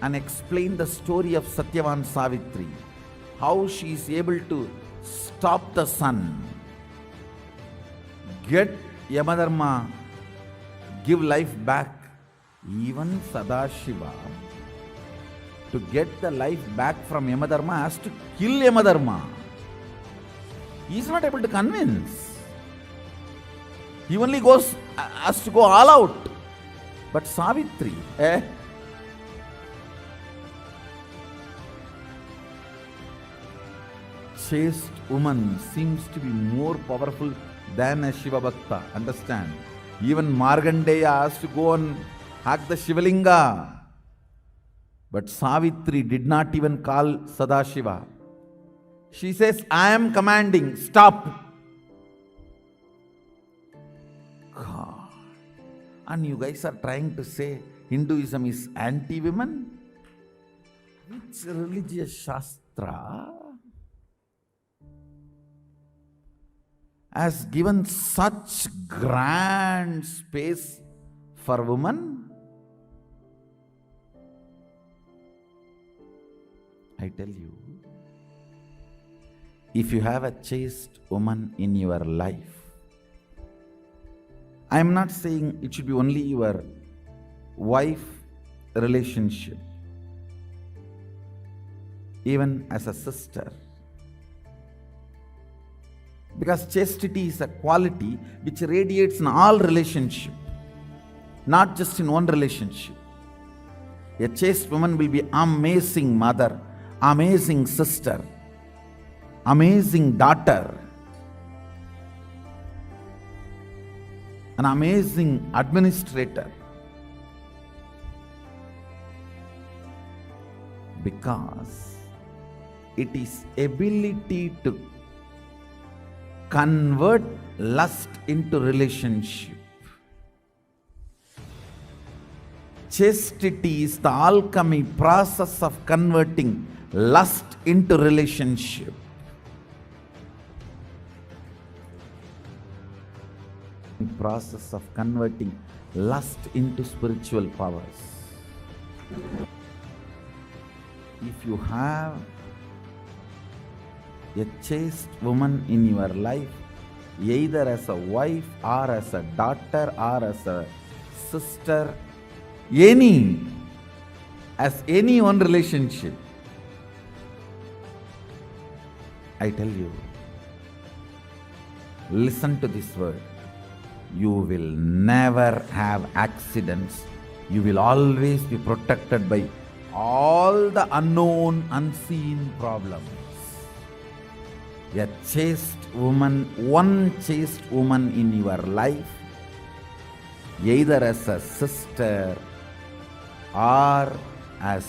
and explain the story of Satyavan Savitri, how she is able to stop the sun, get Yamadharma, give life back. Even Sadashiva, to get the life back from Yamadharma, has to kill Yamadharma. He is not able to convince. He only has to go all out. But Savitri, chaste woman seems to be more powerful than a Shiva Bhakta. Understand? Even Markandeya has to go and hack the Shivalinga. But Savitri did not even call Sadashiva. She says, I am commanding, stop. God. And you guys are trying to say Hinduism is anti-women? Which religious shastra has given such grand space for women? I tell you, if you have a chaste woman in your life, I am not saying it should be only your wife relationship, even as a sister. Because chastity is a quality which radiates in all relationships, not just in one relationship. A chaste woman will be amazing mother, amazing sister, amazing daughter, an amazing administrator. Because it is ability to convert lust into relationship. Chastity is the alchemy process of converting lust into relationship. Process of converting lust into spiritual powers. If you have a chaste woman in your life, either as a wife or as a daughter or as a sister, as any one relationship, I tell you, listen to this word. You will never have accidents. You will always be protected by all the unknown, unseen problems. A chaste woman, one chaste woman in your life, either as a sister or as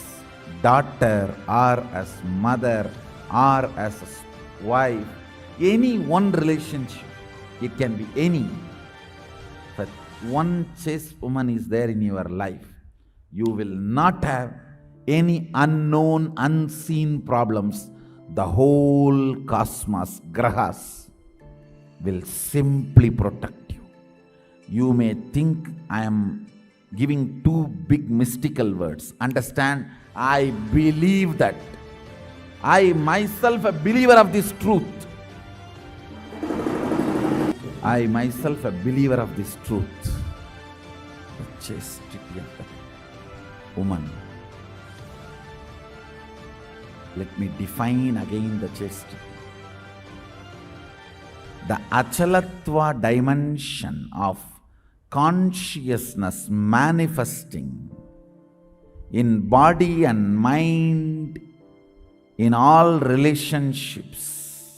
daughter or as mother or as a wife, any one relationship, it can be any. But one chaste woman is there in your life, you will not have any unknown, unseen problems. The whole cosmos, grahas, will simply protect you. You may think I am giving two big mystical words. Understand, I believe that. I myself a believer of this truth. I myself a believer of this truth. The chastity of the woman. Let me define again the chastity. The achalatva dimension of consciousness manifesting in body and mind in all relationships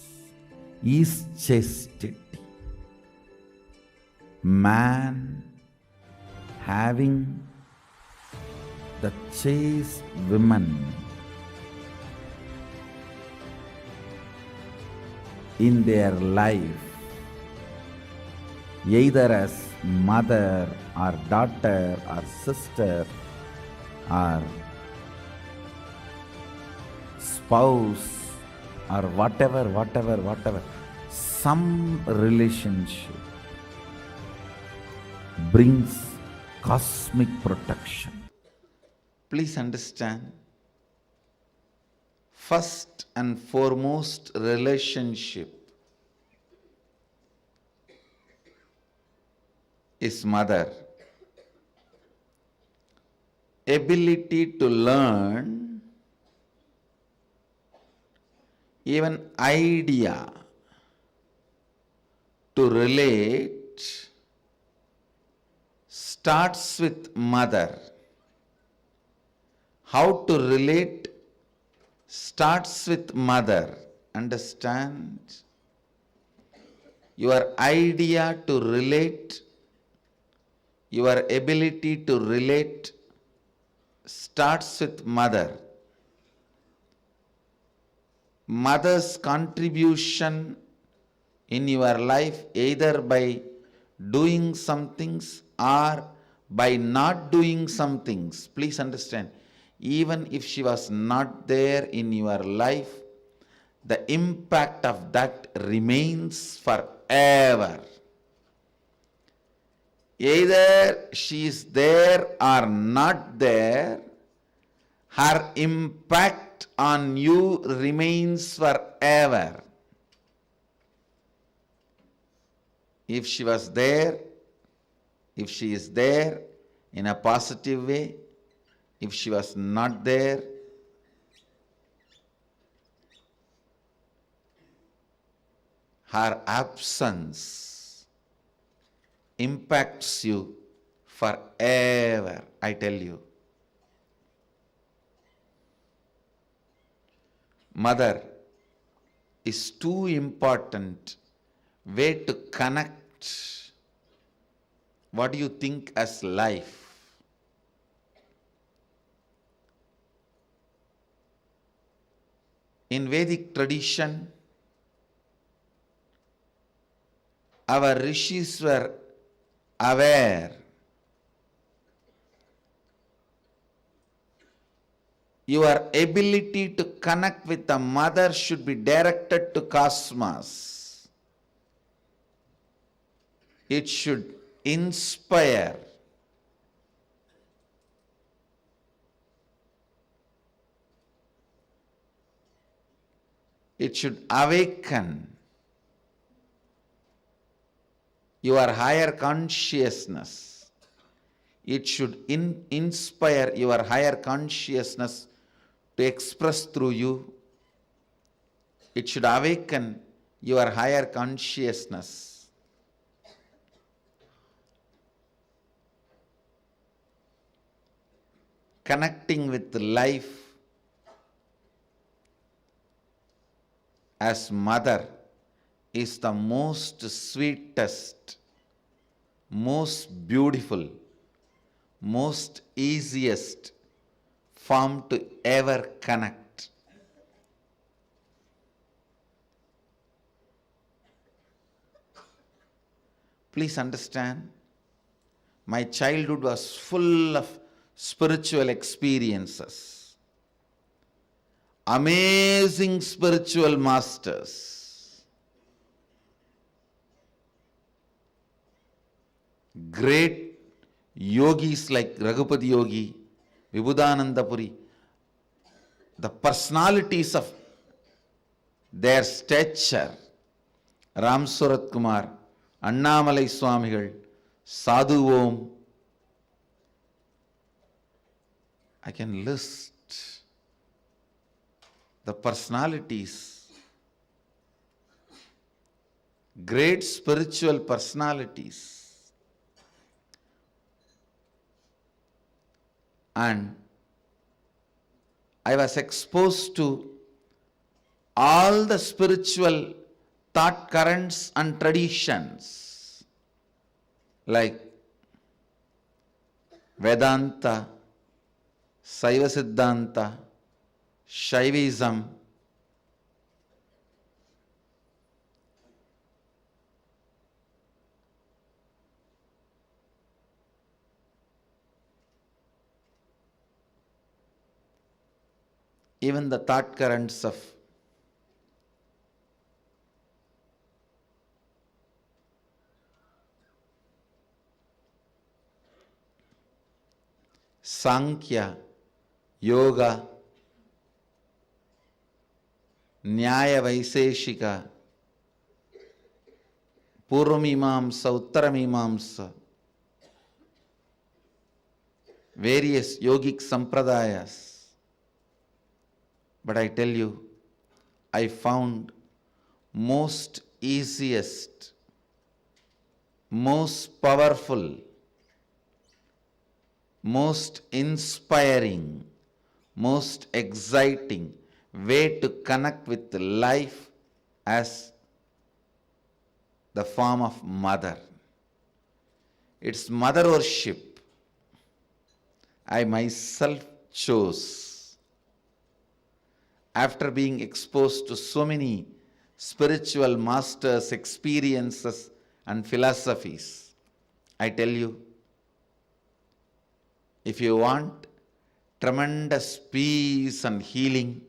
is chastity. Man having the chaste woman in their life, either as mother or daughter or sister or spouse or whatever, some relationship brings cosmic protection. Please understand, first and foremost relationship is mother. Ability to learn, even idea to relate starts with mother. How to relate starts with mother. Understand? Your idea to relate, your ability to relate starts with mother. Mother's contribution in your life, either by doing some things or by not doing some things. Please understand, even if she was not there in your life, the impact of that remains forever. Either she is there or not there, her impact on you remains forever. If she was there, if she is there in a positive way, if she was not there, her absence impacts you forever, I tell you. Mother is too important way to connect what do you think as life. In Vedic tradition, our rishis were aware your ability to connect with the mother should be directed to cosmos. It should inspire. It should awaken your higher consciousness. It should inspire your higher consciousness to express through you. It should awaken your higher consciousness. Connecting with life as mother is the most sweetest, most beautiful, most easiest form to ever connect. Please understand, my childhood was full of spiritual experiences, amazing spiritual masters, great yogis like Raghupati Yogi, Vibhudananda Puri, the personalities of their stature, Ram Surat Kumar, Annamalai Swamigal, Sadhu Om. I can list the personalities, great spiritual personalities. And I was exposed to all the spiritual thought currents and traditions like Vedanta, Saiva Siddhanta, Shaivism, even the thought currents of Sankhya, Yoga, Nyaya Vaiseshika, Purvamimamsa, Uttaramimamsa, various yogic sampradayas. But I tell you, I found most easiest, most powerful, most inspiring, most exciting way to connect with life as the form of mother. It's mother worship. I myself chose, after being exposed to so many spiritual masters, experiences and philosophies. I tell you, if you want tremendous peace and healing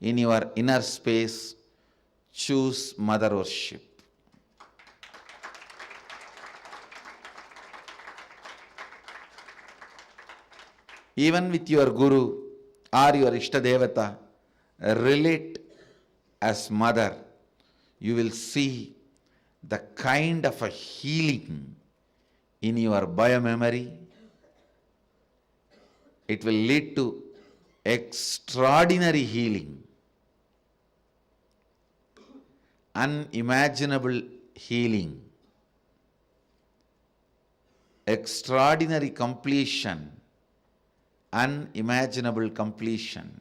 in your inner space, choose mother worship. Even with your guru or your Ishtadevata, relate as mother. You will see the kind of a healing in your biomemory. It will lead to extraordinary healing, unimaginable healing, extraordinary completion, unimaginable completion.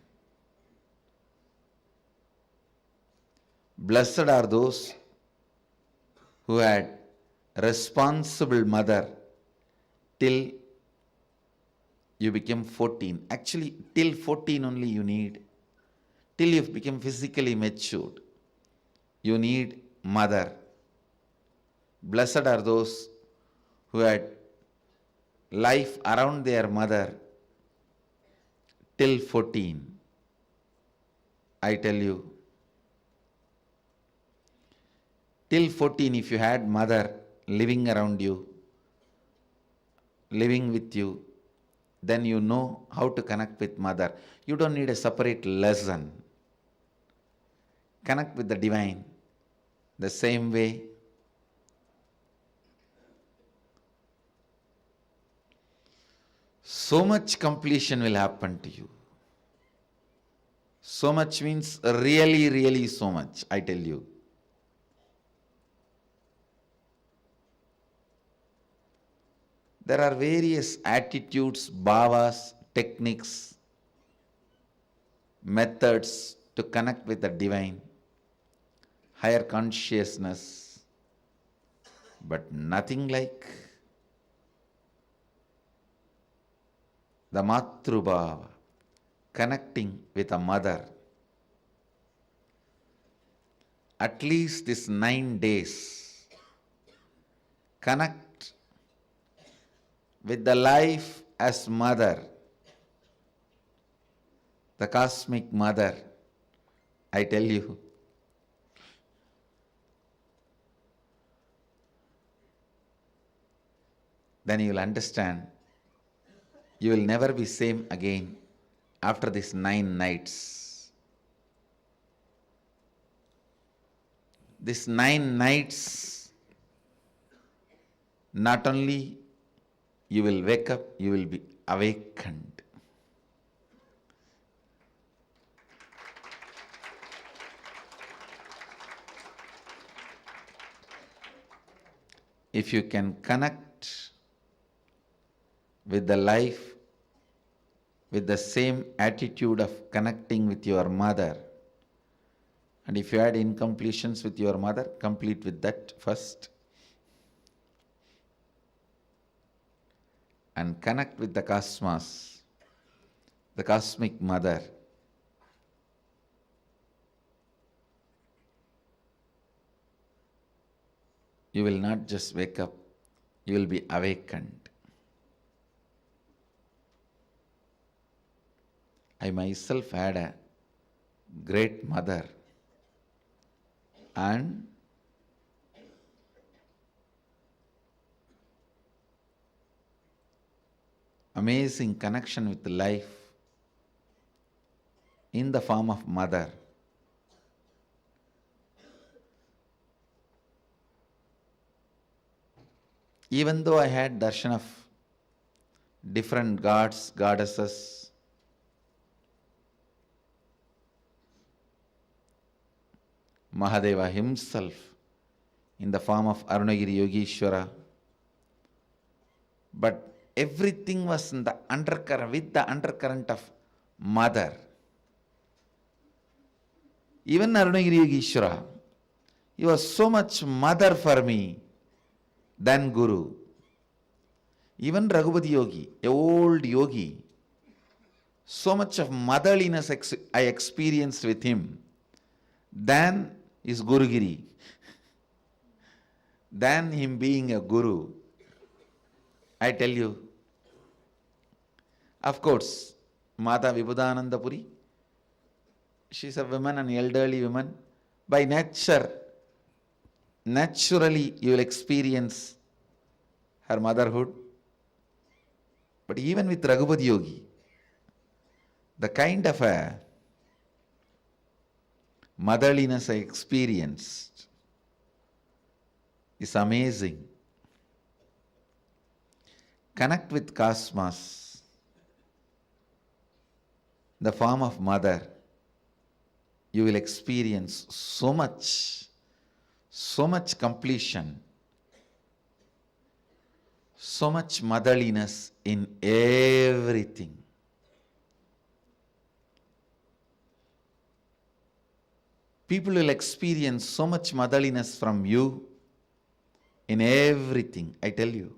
Blessed are those who had responsible mother till you became 14. Actually, till 14 only you need. Till you become physically matured, you need mother. Blessed are those who had life around their mother till 14. I tell you, till 14, if you had mother living around you, living with you, then you know how to connect with mother. You don't need a separate lesson. Connect with the divine the same way. So much completion will happen to you. So much means really, really so much, I tell you. There are various attitudes, bhavas, techniques, methods to connect with the divine, higher consciousness, but nothing like the Matrubhava, connecting with a mother. At least these 9 days, connect with the life as mother, the cosmic mother. I tell you, then you will understand. You will never be same again after these 9 nights. These 9 nights, not only you will wake up, you will be awakened. If you can connect with the life with the same attitude of connecting with your mother, and if you had incompletions with your mother, complete with that first. And connect with the cosmos, the cosmic mother. You will not just wake up, you will be awakened. I myself had a great mother, and amazing connection with life in the form of mother. Even though I had darshan of different gods, goddesses, Mahadeva himself in the form of Arunagiri Yogeshwara, but everything was in the undercurrent, with the undercurrent of mother. Even Arunagiri Yogeshwara, he was so much mother for me than Guru. Even Raghupati Yogi, a old yogi, so much of motherliness I experienced with him than his Gurugiri, than him being a Guru. I tell you, of course, Mata Vibhudananda Puri, she is a woman, an elderly woman. By nature, naturally you will experience her motherhood. But even with Raghupati Yogi, the kind of a motherliness I experienced is amazing. Connect with cosmos, the form of mother. You will experience so much completion, so much motherliness in everything. People will experience so much motherliness from you in everything, I tell you.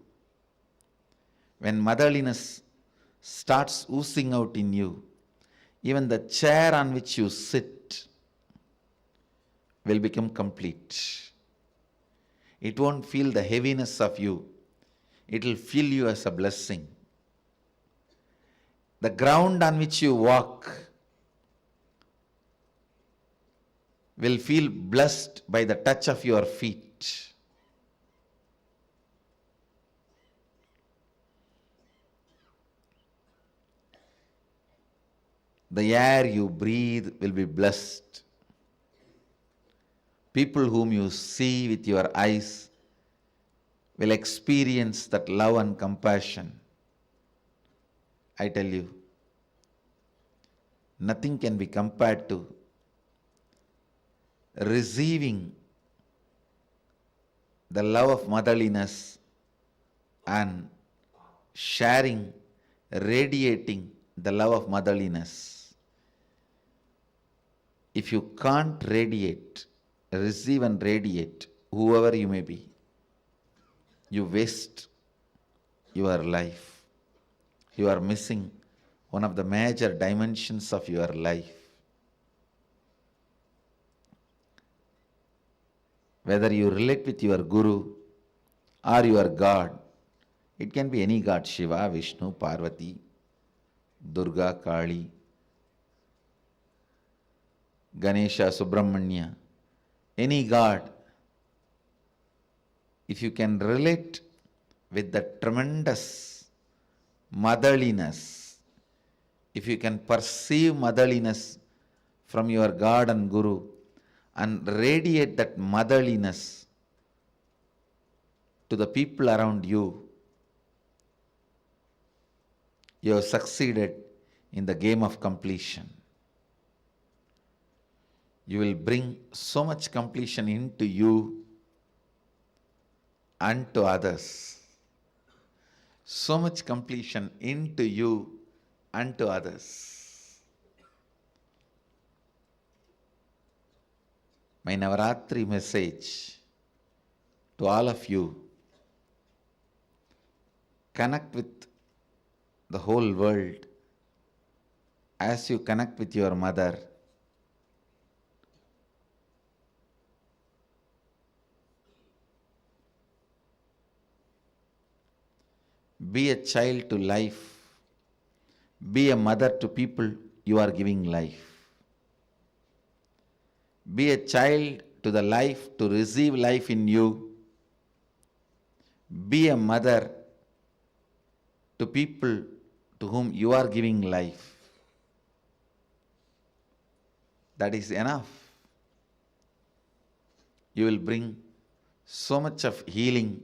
When motherliness starts oozing out in you, even the chair on which you sit will become complete. It won't feel the heaviness of you. It will feel you as a blessing. The ground on which you walk will feel blessed by the touch of your feet. The air you breathe will be blessed. People whom you see with your eyes will experience that love and compassion. I tell you, nothing can be compared to receiving the love of motherliness and sharing, radiating the love of motherliness. If you can't radiate, receive and radiate, whoever you may be, you waste your life. You are missing one of the major dimensions of your life. Whether you relate with your Guru or your God, it can be any God, Shiva, Vishnu, Parvati, Durga, Kali, Ganesha, Subramanya, any God. If you can relate with the tremendous motherliness, if you can perceive motherliness from your God and Guru and radiate that motherliness to the people around you, you have succeeded in the game of completion. You will bring so much completion into you and to others. So much completion into you and to others. My Navaratri message to all of you: connect with the whole world as you connect with your mother. Be a child to life. Be a mother to people you are giving life. Be a child to the life to receive life in you. Be a mother to people to whom you are giving life. That is enough. You will bring so much of healing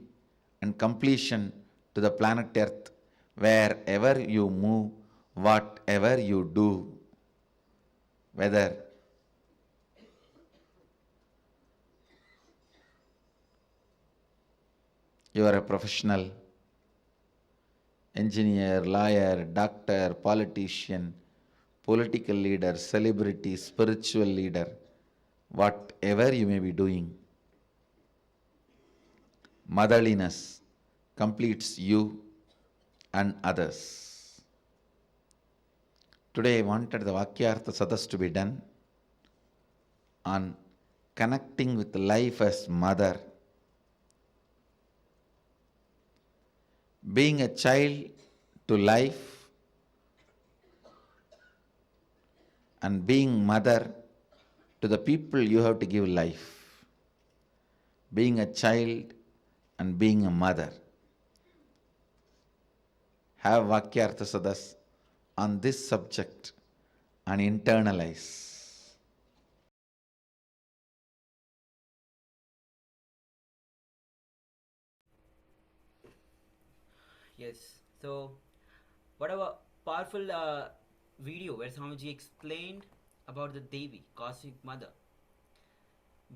and completion to the planet Earth wherever you move, whatever you do, whether you are a professional, engineer, lawyer, doctor, politician, political leader, celebrity, spiritual leader, whatever you may be doing, motherliness completes you and others. Today I wanted the Vakyartha Sadas to be done on connecting with life as mother, being a child to life and being mother to the people you have to give life. Being a child and being a mother. Have Vakyartha Sadas on this subject and internalize. Yes. So, what a powerful video where Swamiji explained about the Devi, cosmic mother.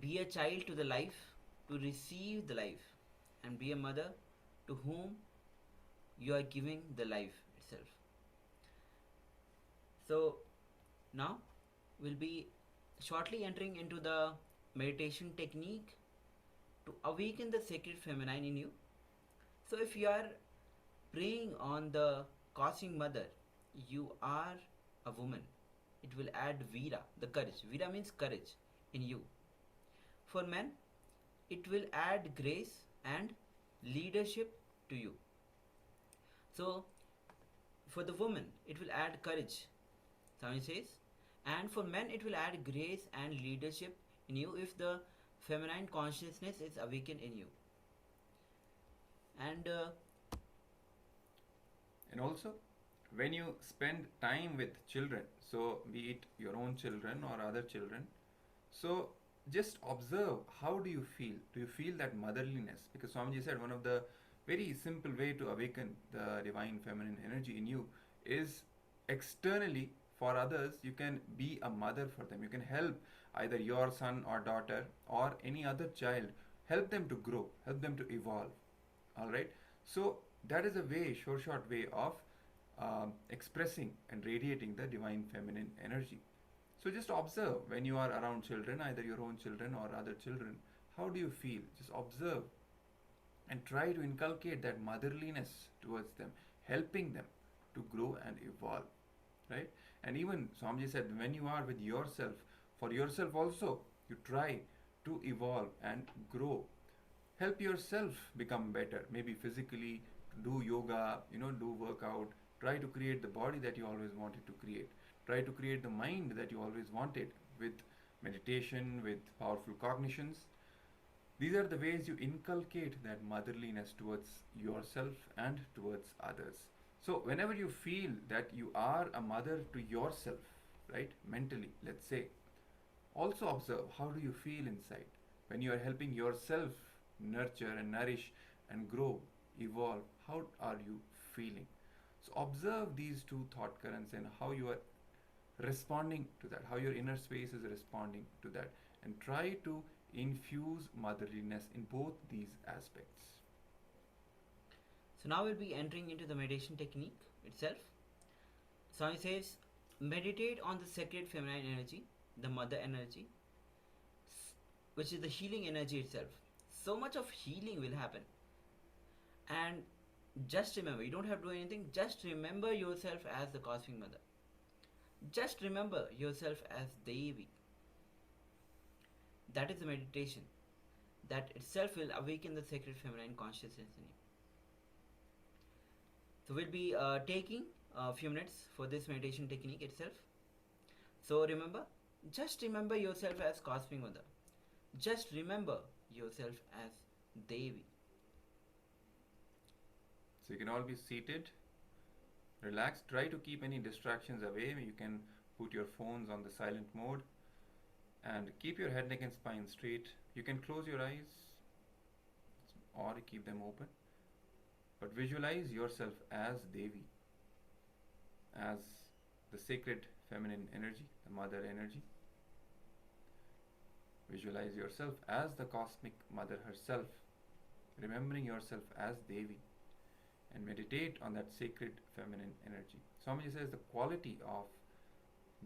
Be a child to the life, to receive the life, and be a mother to whom you are giving the life itself. So, now we'll be shortly entering into the meditation technique to awaken the sacred feminine in you. So, if you are praying on the cosmic mother, you are a woman. It will add Veera, the courage. Veera means courage in you. For men, it will add grace and leadership to you. So, for the woman, it will add courage, Swami says, and for men, it will add grace and leadership in you if the feminine consciousness is awakened in you. And also, when you spend time with children, so be it your own children or other children, so just observe, how do you feel? Do you feel that motherliness? Because Swamiji said one of the very simple way to awaken the divine feminine energy in you is externally. For others, you can be a mother for them. You can help either your son or daughter or any other child, help them to grow, help them to evolve. All right. So that is a way, short way of expressing and radiating the divine feminine energy. So just observe when you are around children, either your own children or other children, how do you feel? Just observe and try to inculcate that motherliness towards them, helping them to grow and evolve, right? And even Swamiji said, when you are with yourself, for yourself also, you try to evolve and grow. Help yourself become better, maybe physically, do yoga, do workout, try to create the body that you always wanted to create. Try to create the mind that you always wanted with meditation, with powerful cognitions. These are the ways you inculcate that motherliness towards yourself and towards others. So whenever you feel that you are a mother to yourself, right, mentally, let's say, also observe, how do you feel inside when you are helping yourself nurture and nourish and grow, evolve? How are you feeling? So observe these two thought currents and how you are responding to that, how your inner space is responding to that, and try to infuse motherliness in both these aspects. so now we'll be entering into the meditation technique itself. Swami says, meditate on the sacred feminine energy, the mother energy, which is the healing energy itself. So much of healing will happen. And just remember, you don't have to do anything, just remember yourself as the cosmic mother. Just remember yourself as Devi. That is the meditation. That itself will awaken the sacred feminine consciousness in you. So we'll be taking a few minutes for this meditation technique itself. So remember, just remember yourself as Cosmic Mother. Just remember yourself as Devi. So you can all be seated, relaxed. Try to keep any distractions away. You can put your phones on the silent mode and keep your head, neck and spine straight. You can close your eyes or keep them open, but visualize yourself as Devi, as the sacred feminine energy, the mother energy. Visualize yourself as the cosmic mother herself, remembering yourself as Devi, and meditate on that sacred feminine energy. Swamiji says the quality of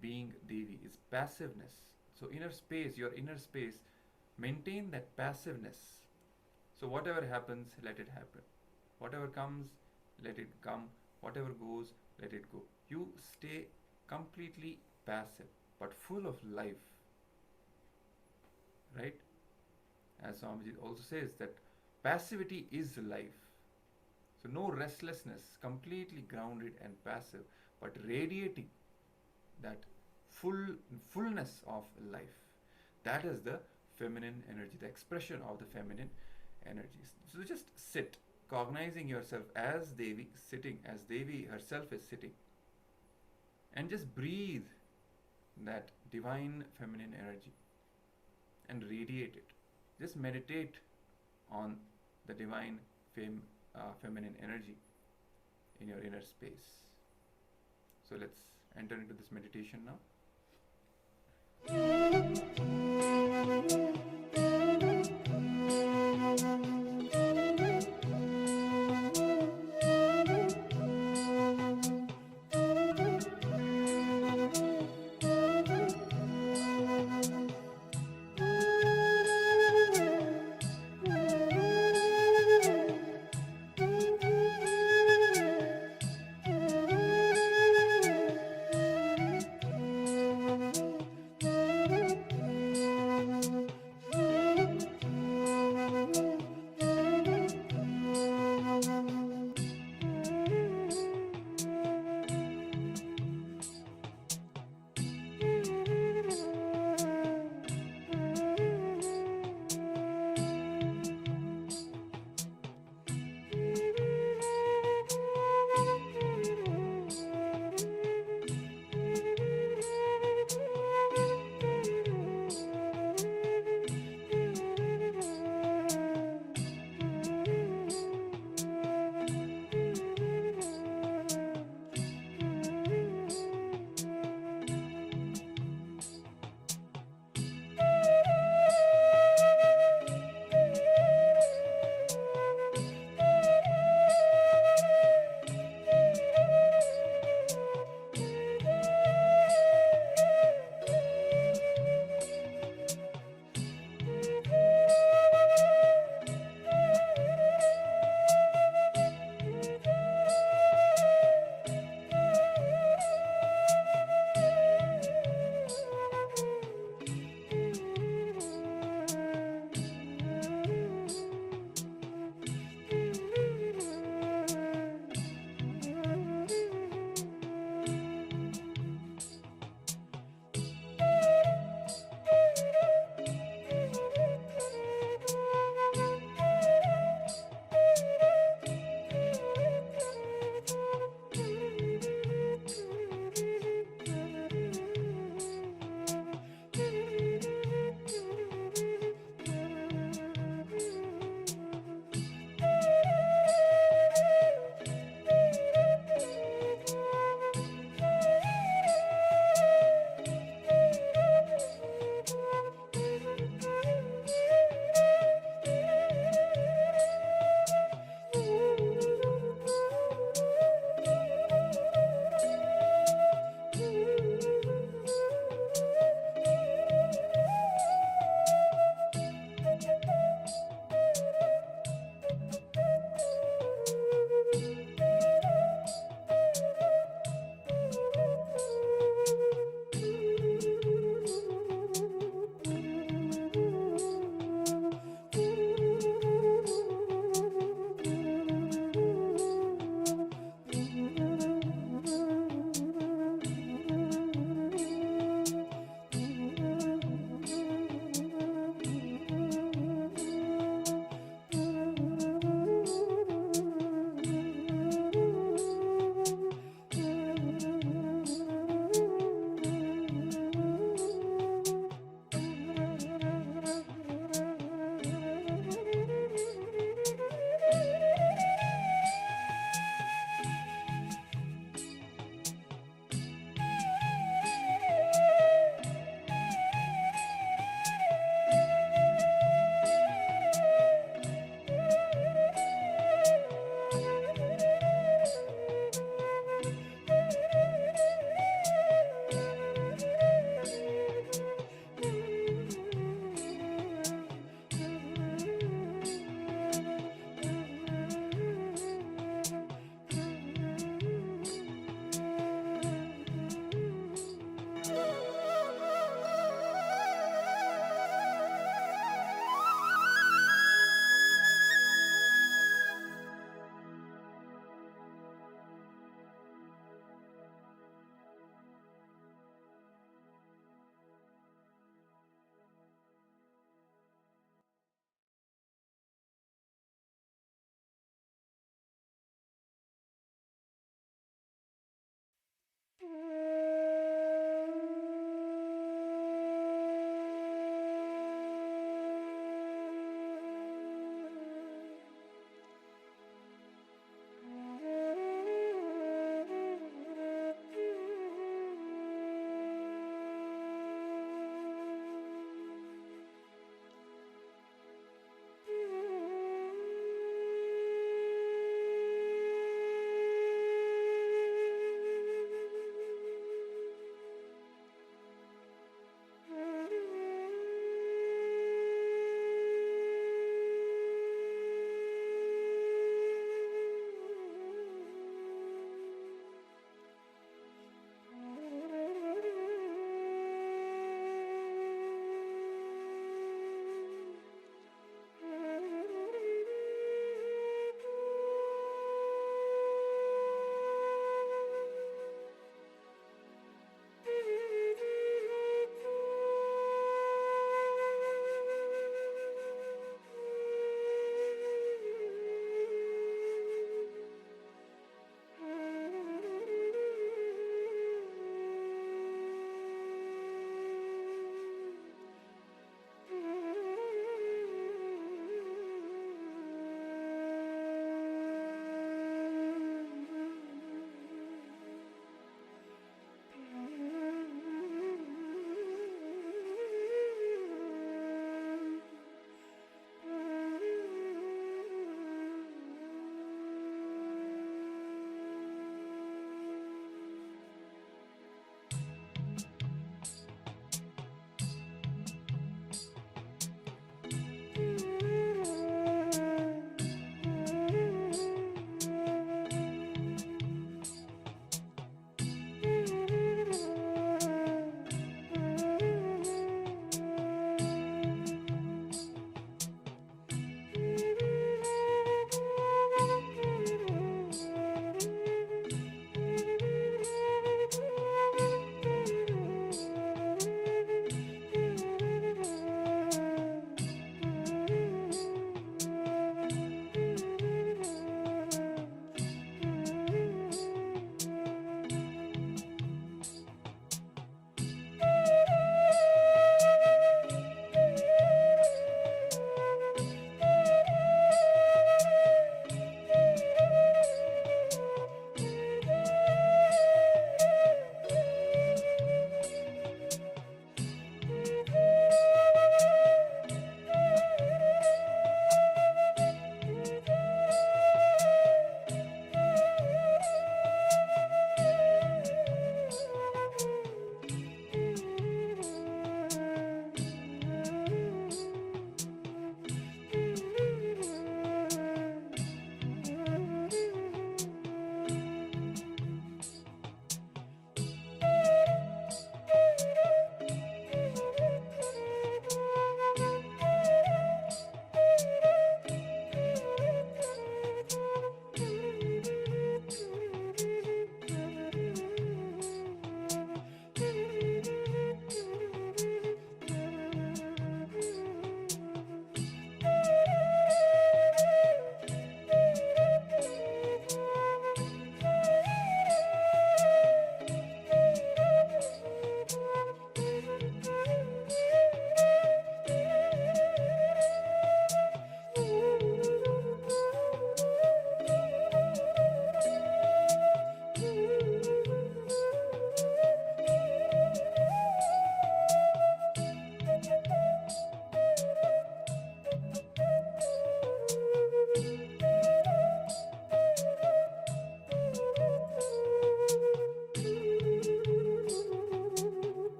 being Devi is passiveness. So inner space, your inner space, maintain that passiveness. So whatever happens, let it happen. Whatever comes, let it come. Whatever goes, let it go. You stay completely passive, but full of life. Right? As Swamiji also says that passivity is life. So no restlessness, completely grounded and passive, but radiating that fullness of life. That is the feminine energy, the expression of the feminine energies. So just sit, cognizing yourself as Devi, sitting as Devi herself is sitting, and just breathe that divine feminine energy and radiate it. Just meditate on the divine feminine energy in your inner space. So let's enter into this meditation now.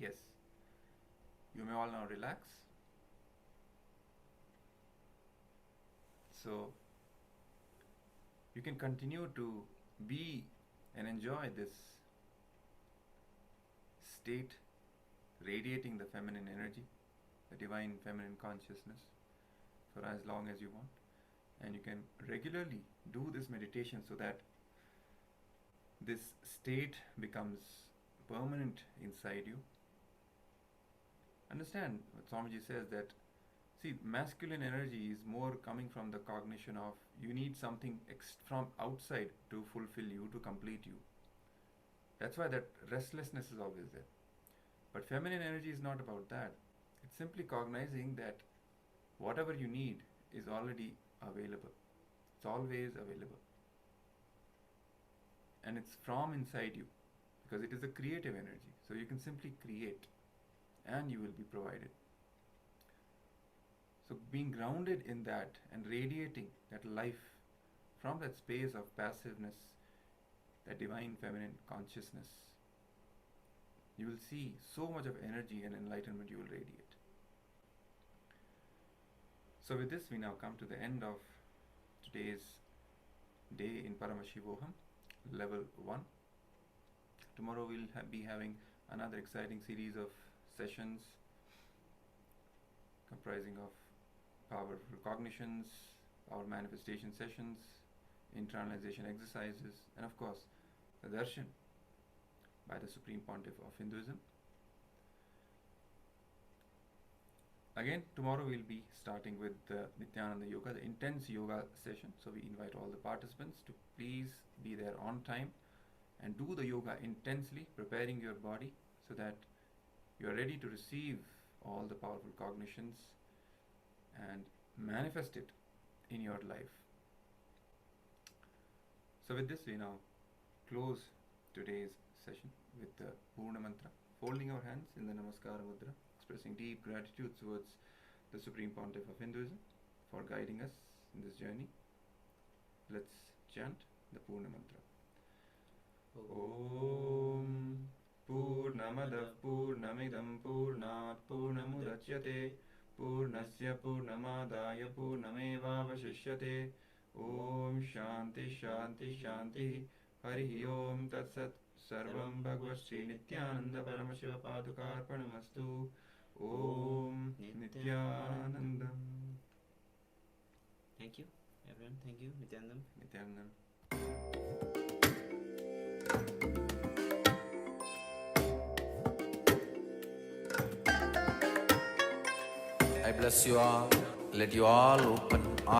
Yes. You may all now relax. So you can continue to be and enjoy this state, radiating the feminine energy, the divine feminine consciousness, for as long as you want. And you can regularly do this meditation so that this state becomes permanent inside you. Understand what Swamiji says, that see, masculine energy is more coming from the cognition of you need something from outside to fulfill you, to complete you. That's why that restlessness is always there. But feminine energy is not about that. It's simply cognizing that whatever you need is already available. It's always available. And it's from inside you, because it is a creative energy. So you can simply create and you will be provided. So being grounded in that and radiating that life from that space of passiveness, that divine feminine consciousness, you will see so much of energy and enlightenment you will radiate. So with this, we now come to the end of today's day in Paramashivoham Level 1. Tomorrow we'll be having another exciting series of sessions comprising of powerful cognitions, our manifestation sessions, internalization exercises, and of course the darshan by the Supreme Pontiff of Hinduism. Again, tomorrow we'll be starting with the Nityananda Yoga, the intense yoga session. So we invite all the participants to please be there on time and do the yoga intensely, preparing your body so that you are ready to receive all the powerful cognitions and manifest it in your life. So with this, we now close today's session with the Purna Mantra, folding our hands in the Namaskara Mudra, expressing deep gratitude towards the Supreme Pontiff of Hinduism for guiding us in this journey. Let's chant the Purna Mantra. Om Purnamadav Purnamidam Purnat Purnamudachyate Purnasya Purnamadaya Purnamevavashishyate. Om Shanti Shanti Shanti. Harihi Om Tat Sat. Sarvam Bhagavad Sri Nityananda Paramashiva Padukarpanamastu. Om Nityanandam. Thank you, everyone. Thank you, Nityanandam. Nityanandam. I bless you all. Let you all open